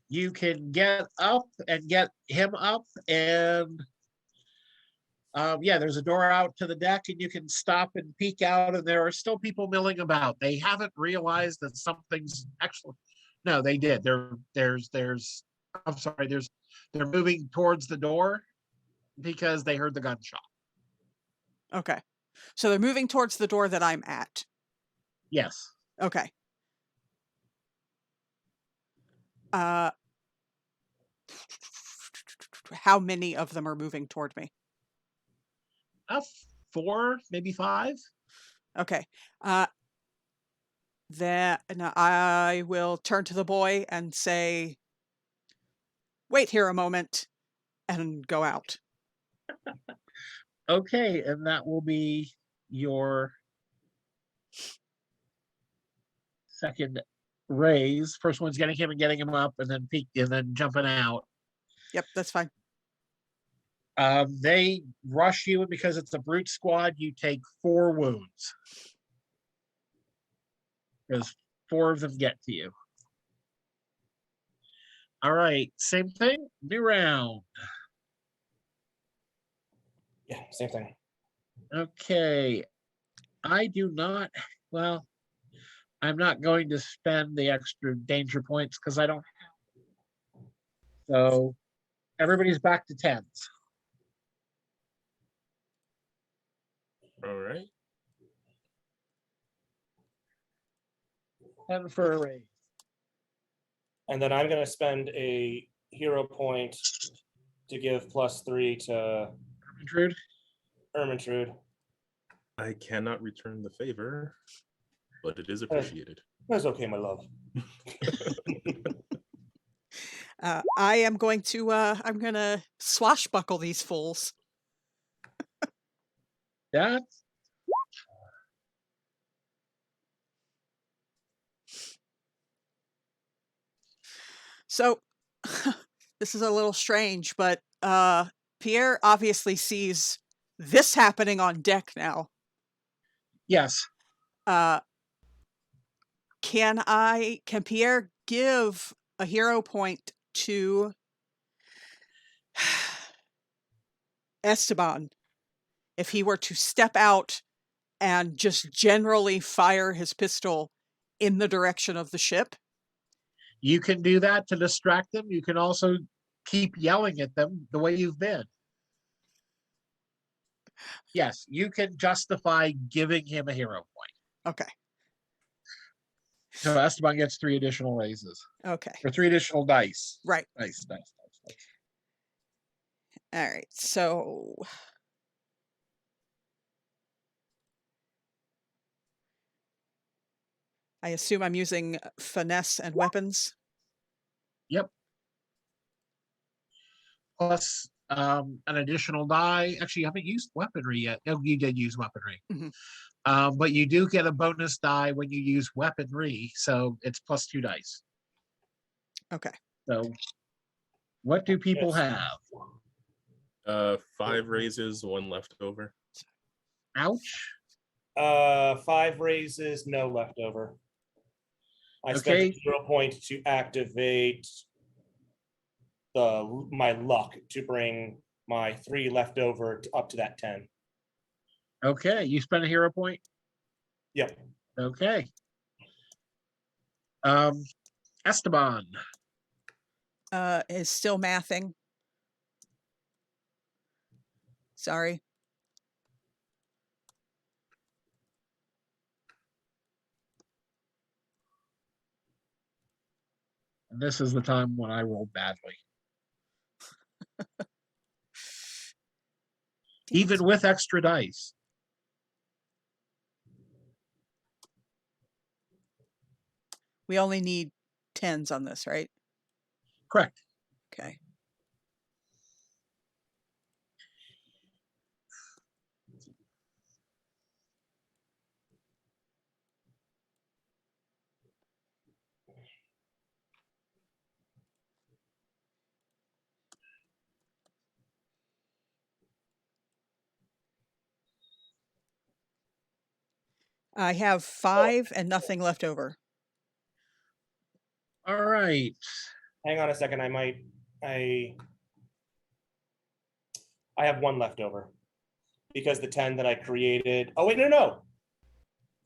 A: You can get up and get him up, and yeah, there's a door out to the deck, and you can stop and peek out, and there are still people milling about. They haven't realized that something's actually. No, they did. I'm sorry. They're moving towards the door because they heard the gunshot.
B: Okay. So they're moving towards the door that I'm at.
A: Yes.
B: Okay. How many of them are moving toward me?
A: 4, maybe 5.
B: Okay. Then I will turn to the boy and say, "Wait here a moment," and go out.
A: Okay, and that will be your second raise. First one's getting him up, and then peek, and then jumping out.
B: Yep, that's fine.
A: They rush you, and because it's a brute squad, you take 4 wounds. Because 4 of them get to you. All right, same thing. New round.
C: Yeah, same thing.
A: Okay. I do not. Well, I'm not going to spend the extra danger points because I don't have. So everybody's back to 10s.
E: All right.
A: 10 for a raise.
C: And then I'm going to spend a hero point to give +3 to
A: Ermentrude.
C: Ermentrude.
E: I cannot return the favor, but it is appreciated.
C: That's okay, my love.
B: I am going to I'm gonna swashbuckle these fools.
A: That's
B: So this is a little strange, but Pierre obviously sees this happening on deck now.
A: yes.
B: Can Pierre give a hero point to Esteban if he were to step out and just generally fire his pistol in the direction of the ship?
A: You can do that to distract them. You can also keep yelling at them the way you've been. Yes, you can justify giving him a hero point.
B: Okay.
A: So Esteban gets 3 additional raises.
B: Okay.
A: Or 3 additional dice.
B: Right.
A: Nice.
B: All right. So I assume I'm using finesse and weapons.
A: Yep. Plus an additional die. Actually, you haven't used weaponry yet. Oh, you did use weaponry.
B: Mm-hmm.
A: But you do get a bonus die when you use weaponry. So it's +2 dice.
B: Okay.
A: So what do people
C: Yes.
A: have?
E: 5 raises, 1 left over.
A: Ouch.
C: 5 raises, no leftover. I spent
A: Okay.
C: a hero point to activate my luck to bring my 3 leftover up to that 10.
A: Okay, you spent a hero point?
C: Yep.
A: Okay. Esteban.
B: Is still mathing. Sorry.
A: And this is the time when I roll badly. Even with extra dice.
B: We only need 10s on this, right?
A: Correct.
B: Okay. I have 5 and nothing left over.
A: All right.
C: Hang on a second. I have 1 left over because the 10 that I created. Oh, wait, no.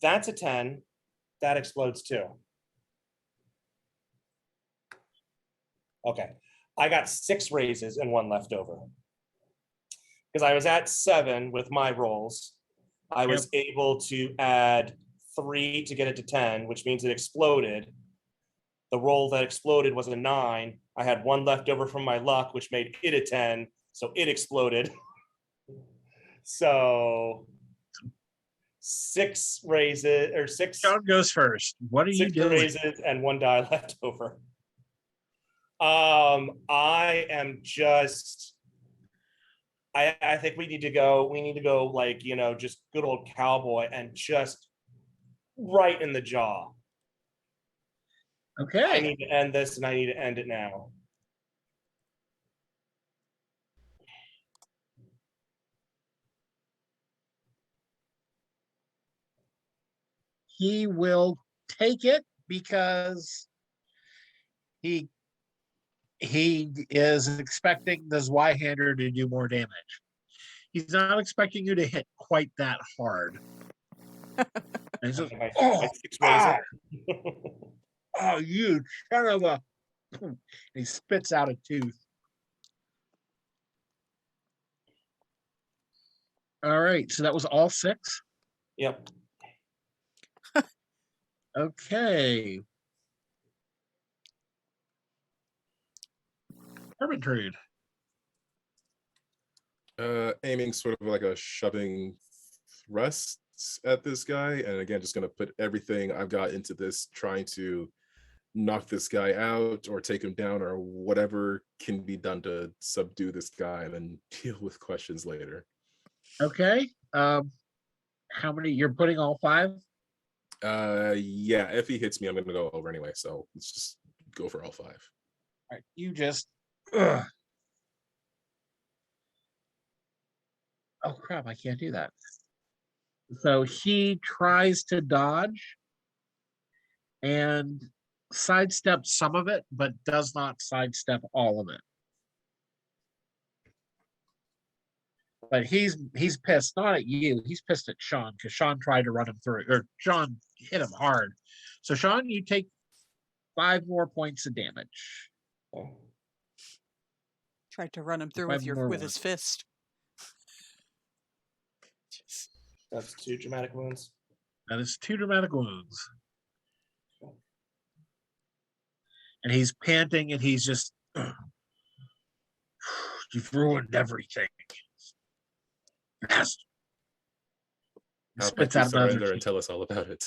C: That's a 10. That explodes too. Okay. I got 6 raises and 1 left over. Because I was at 7 with my rolls. I was able to add 3 to get it to 10, which means it exploded. The roll that exploded was a 9. I had 1 left over from my luck, which made it a 10. So it exploded. So 6 raises or 6.
A: Sean goes first. What are you
C: 6
A: doing?
C: raises and 1 die left over. I am just. I think we need to go like, just good old cowboy and just right in the jaw. I
A: Okay.
C: need to end this and I need to end it now.
A: He will take it because he is expecting this Y-hander to do more damage. He's not expecting you to hit quite that hard. And he says,
C: My 6 raises.
A: oh, you son of a... And he spits out a tooth. All right, so that was all 6?
C: Yep.
A: Okay. Hermintrude.
E: Aiming sort of like a shoving thrust at this guy, and again, just gonna put everything I've got into this, trying to knock this guy out or take him down or whatever can be done to subdue this guy, and then deal with questions later.
A: Okay. How many? You're putting all 5?
E: Yeah, if he hits me, I'm gonna go over anyway, so let's just go for all 5.
A: All right, you just... Ugh. Oh, crap, I can't do that. So he tries to dodge and sidestep some of it, but does not sidestep all of it. But he's pissed, not at you. He's pissed at Sean because Sean tried to run him through, or Sean hit him hard. So Sean, you take 5 more points of damage.
B: Tried to run him through
A: 5 more
B: with his fist.
C: That's 2 dramatic wounds.
A: That is 2 dramatic wounds. And he's panting and he's just, you've ruined everything. Yes.
E: How
A: Spits
E: about you
A: out another
E: surrender and
A: teeth.
E: tell us all about it?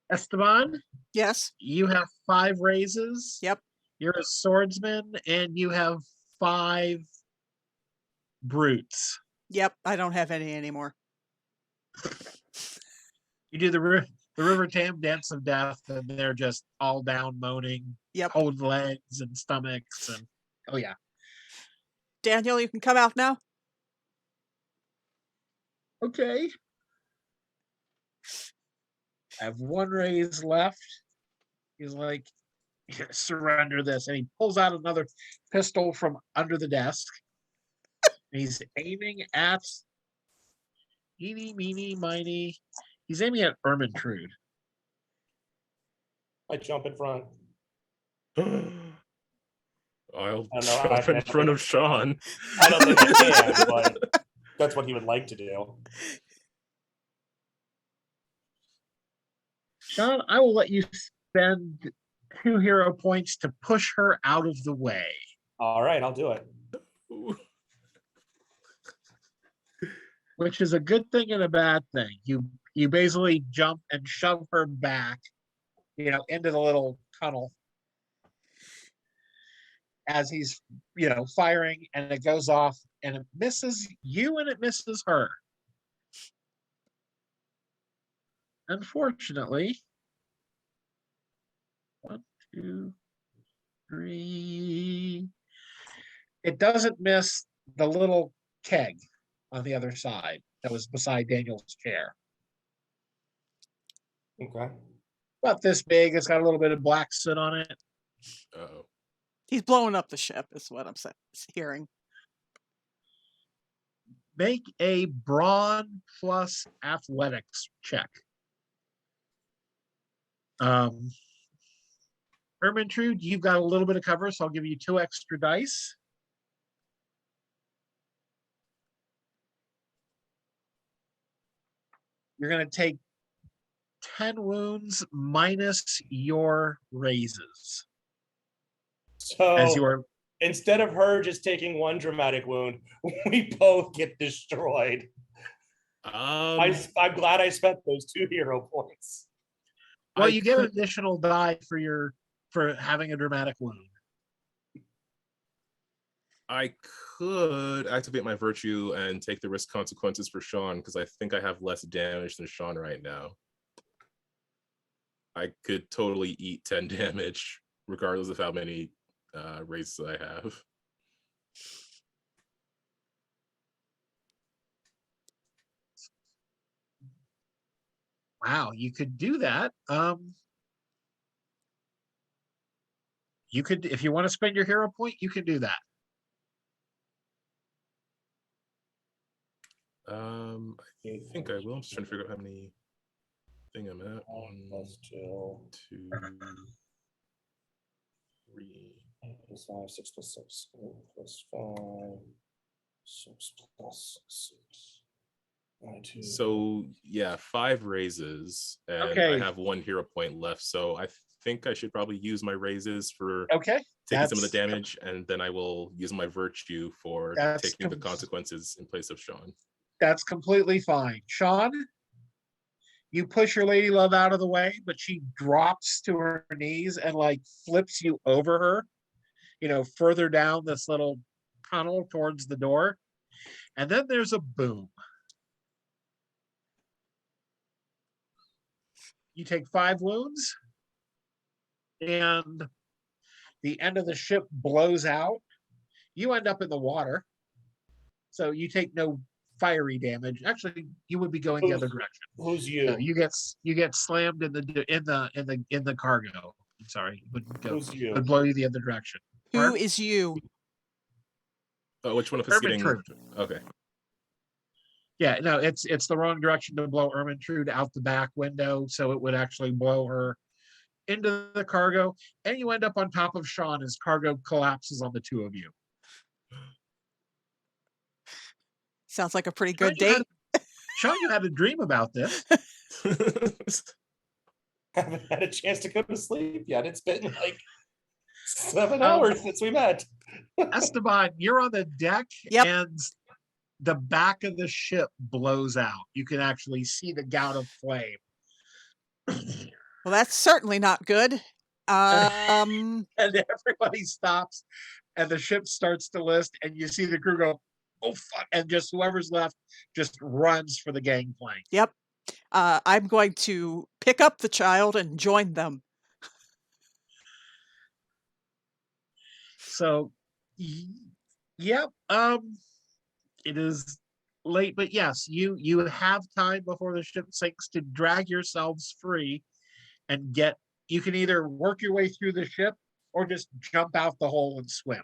A: Esteban,
B: Yes.
A: you have 5 raises.
B: Yep.
A: You're a swordsman and you have 5 brutes.
B: Yep. I don't have any anymore.
A: You do the river tam dance of death, and they're just all down moaning,
B: Yep.
A: cold legs and stomachs, and oh yeah.
B: Daniel, you can come out now.
A: Okay. I have 1 raise left. He's like, surrender this. And he pulls out another pistol from under the desk. And he's aiming at eeny, meeny, miny. He's aiming at Ermintrude.
C: I jump in front.
E: I'll
C: I don't know,
E: jump in front of Sean.
C: I don't think I can, but that's what he would like to do.
A: Sean, I will let you spend 2 hero points to push her out of the way.
C: All right, I'll do it.
A: which is a good thing and a bad thing. You basically jump and shove her back, into the little tunnel as he's, firing, and it goes off and it misses you and it misses her. Unfortunately, 1, 2, 3. It doesn't miss the little keg on the other side that was beside Daniel's chair.
C: Okay.
A: About this big. It's got a little bit of black soot on it.
E: Uh-oh.
B: He's blowing up the ship, is what I'm hearing.
A: Make a brawn plus athletics check. Ermintrude, you've got a little bit of cover, so I'll give you 2 extra dice. You're going to take 10 wounds minus your raises.
C: So instead of her just taking 1 dramatic wound, we both get destroyed. I'm glad I spent those 2 hero points.
A: Well, you get an additional die for having a dramatic wound.
E: I could activate my virtue and take the risk consequences for Sean, because I think I have less damage than Sean right now. I could totally eat 10 damage, regardless of how many raises I have.
A: Wow, you could do that. You could, if you want to spend your hero point, you can do that.
E: I think I will. I'm just trying to figure out how many thing I'm at.
C: 1 plus 2,
E: 2, 3.
C: 8 plus 5, 6 plus 6, 8 plus 5, 6 plus 6. 2.
E: So yeah, 5 raises, and
A: Okay.
E: I have 1 hero point left. So I think I should probably use my raises for taking some of the damage, and then I will use my virtue for taking the consequences in place of Sean.
A: That's completely fine. Sean, you push your lady love out of the way, but she drops to her knees and flips you over her, further down this little tunnel towards the door. And then there's a boom. You take 5 wounds, and the end of the ship blows out. You end up in the water, so you take no fiery damage. Actually, you would be going the other direction.
C: Who's you?
A: So you get slammed in the cargo. I'm sorry,
C: Who's you?
A: Would blow you the other direction.
B: Who is you?
E: Oh, which one of us getting? Okay.
A: Yeah, no, it's the wrong direction to blow Ermintrude out the back window, so it would actually blow her into the cargo, and you end up on top of Sean as cargo collapses on the 2 of you.
B: Sounds like a pretty good date.
A: Sean, you had a dream about this.
C: Haven't had a chance to go to sleep yet. It's been 7 hours since we met.
A: Esteban, you're on the deck, and the back of the ship blows out. You can actually see the gout of flame.
B: Well, that's certainly not good.
A: And everybody stops, and the ship starts to list, and you see the crew go, "Oh fuck!" And just whoever's left just runs for the gangplank.
B: Yep. I'm going to pick up the child and join them.
A: So, yep. It is late, but yes, you have time before the ship sinks to drag yourselves free and you can either work your way through the ship or just jump out the hole and swim.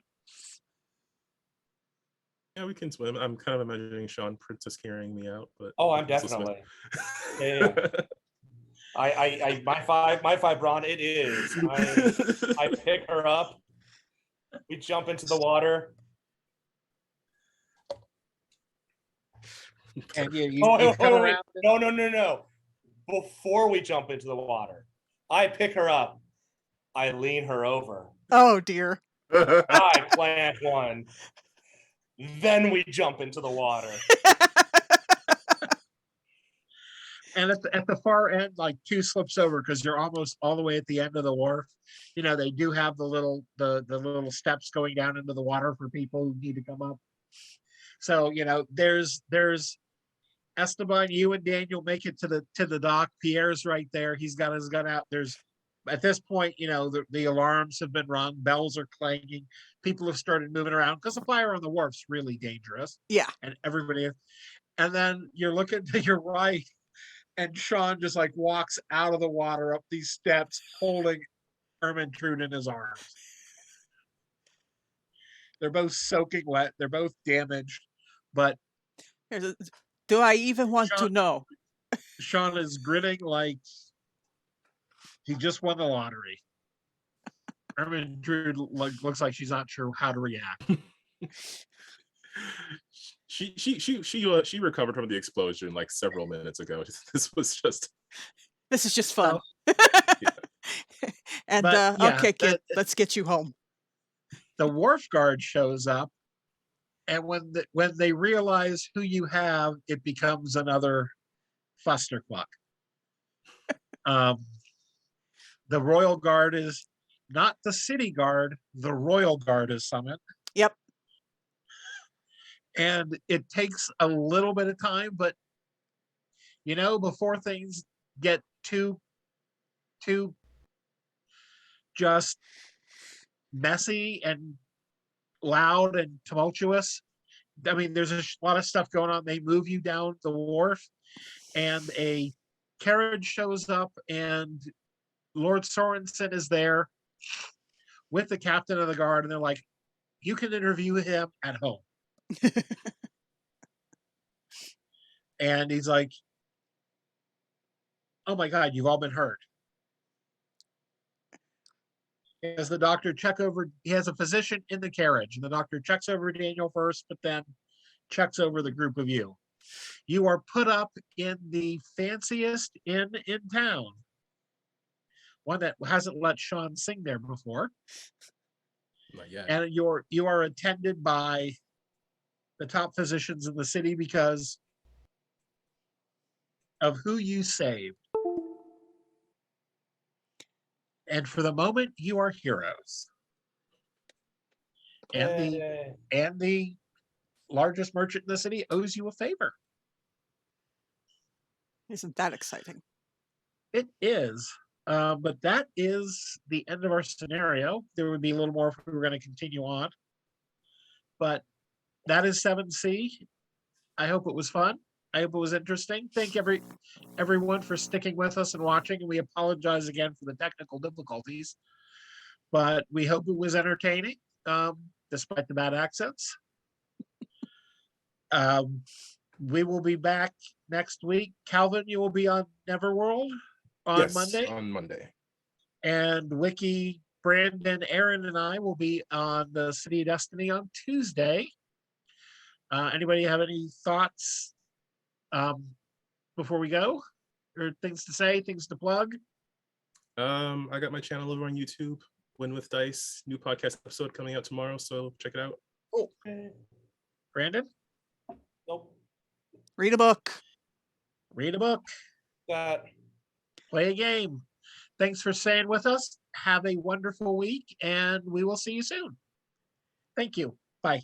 E: Yeah, we can swim. I'm kind of imagining Sean Princess carrying me out, but
C: I'm definitely. Yeah. My five brawn, it is. I pick her up. We jump into the water.
A: And you
C: come around. No. Before we jump into the water, I pick her up. I lean her over.
B: Oh dear.
C: I plant one. Then we jump into the water.
A: And at the far end, like two slips over because you're almost all the way at the end of the wharf. You know, they do have the little steps going down into the water for people who need to come up. So, you know, there's Esteban, you and Daniel make it to the dock. Pierre's right there. He's got his gun out. There's at this point, you know, the alarms have been rung, bells are clanging, people have started moving around because the fire on the wharf's really dangerous.
B: Yeah.
A: And everybody, and then you're looking to your right, and Sean just like walks out of the water up these steps, holding Ermintrude in his arms. They're both soaking wet. They're both damaged, but
B: Do I even want to
A: Sean-
B: know?
A: Sean is grinning like he just won the lottery. Ermintrude looks like she's not sure how to react.
E: She recovered from the explosion like several minutes ago. This is just
B: fun. And okay, kid, let's get you home.
A: The wharf guard shows up, and when they realize who you have, it becomes another fusterfuck. The Royal Guard is not the City Guard. The Royal Guard is summoned.
B: Yep.
A: And it takes a little bit of time, but you know, before things get too just messy and loud and tumultuous. I mean, there's a lot of stuff going on. They move you down the wharf, and a carriage shows up, and Lord Sorensen is there with the captain of the guard, and they're like, you can interview him at home. And he's like, oh my God, you've all been hurt. As the doctor check over, he has a physician in the carriage, and the doctor checks over Daniel first, but then checks over the group of you. You are put up in the fanciest inn in town, one that hasn't let Sean sing there before.
E: Not yet.
A: And you are attended by the top physicians in the city because of who you saved. And for the moment, you are heroes. And the largest merchant in the city owes you a favor.
B: Isn't that exciting?
A: It is. But that is the end of our scenario. There would be a little more if we were going to continue on. But that is 7C. I hope it was fun. I hope it was interesting. Thank everyone for sticking with us and watching. And we apologize again for the technical difficulties. But we hope it was entertaining, despite the bad accents. We will be back next week. Calvin, you will be on Neverworld on Monday.
E: On Monday.
A: And Wiki, Brandon, Aaron, and I will be on the City of Destiny on Tuesday. Anybody have any thoughts before we go? Or things to say, things to plug?
E: I got my channel over on YouTube, Win with Dice, new podcast episode coming out tomorrow, so check it out.
A: Oh, Brandon?
C: Nope.
B: Read a book.
A: Read a book. Play a game. Thanks for staying with us. Have a wonderful week, and we will see you soon. Thank you. Bye.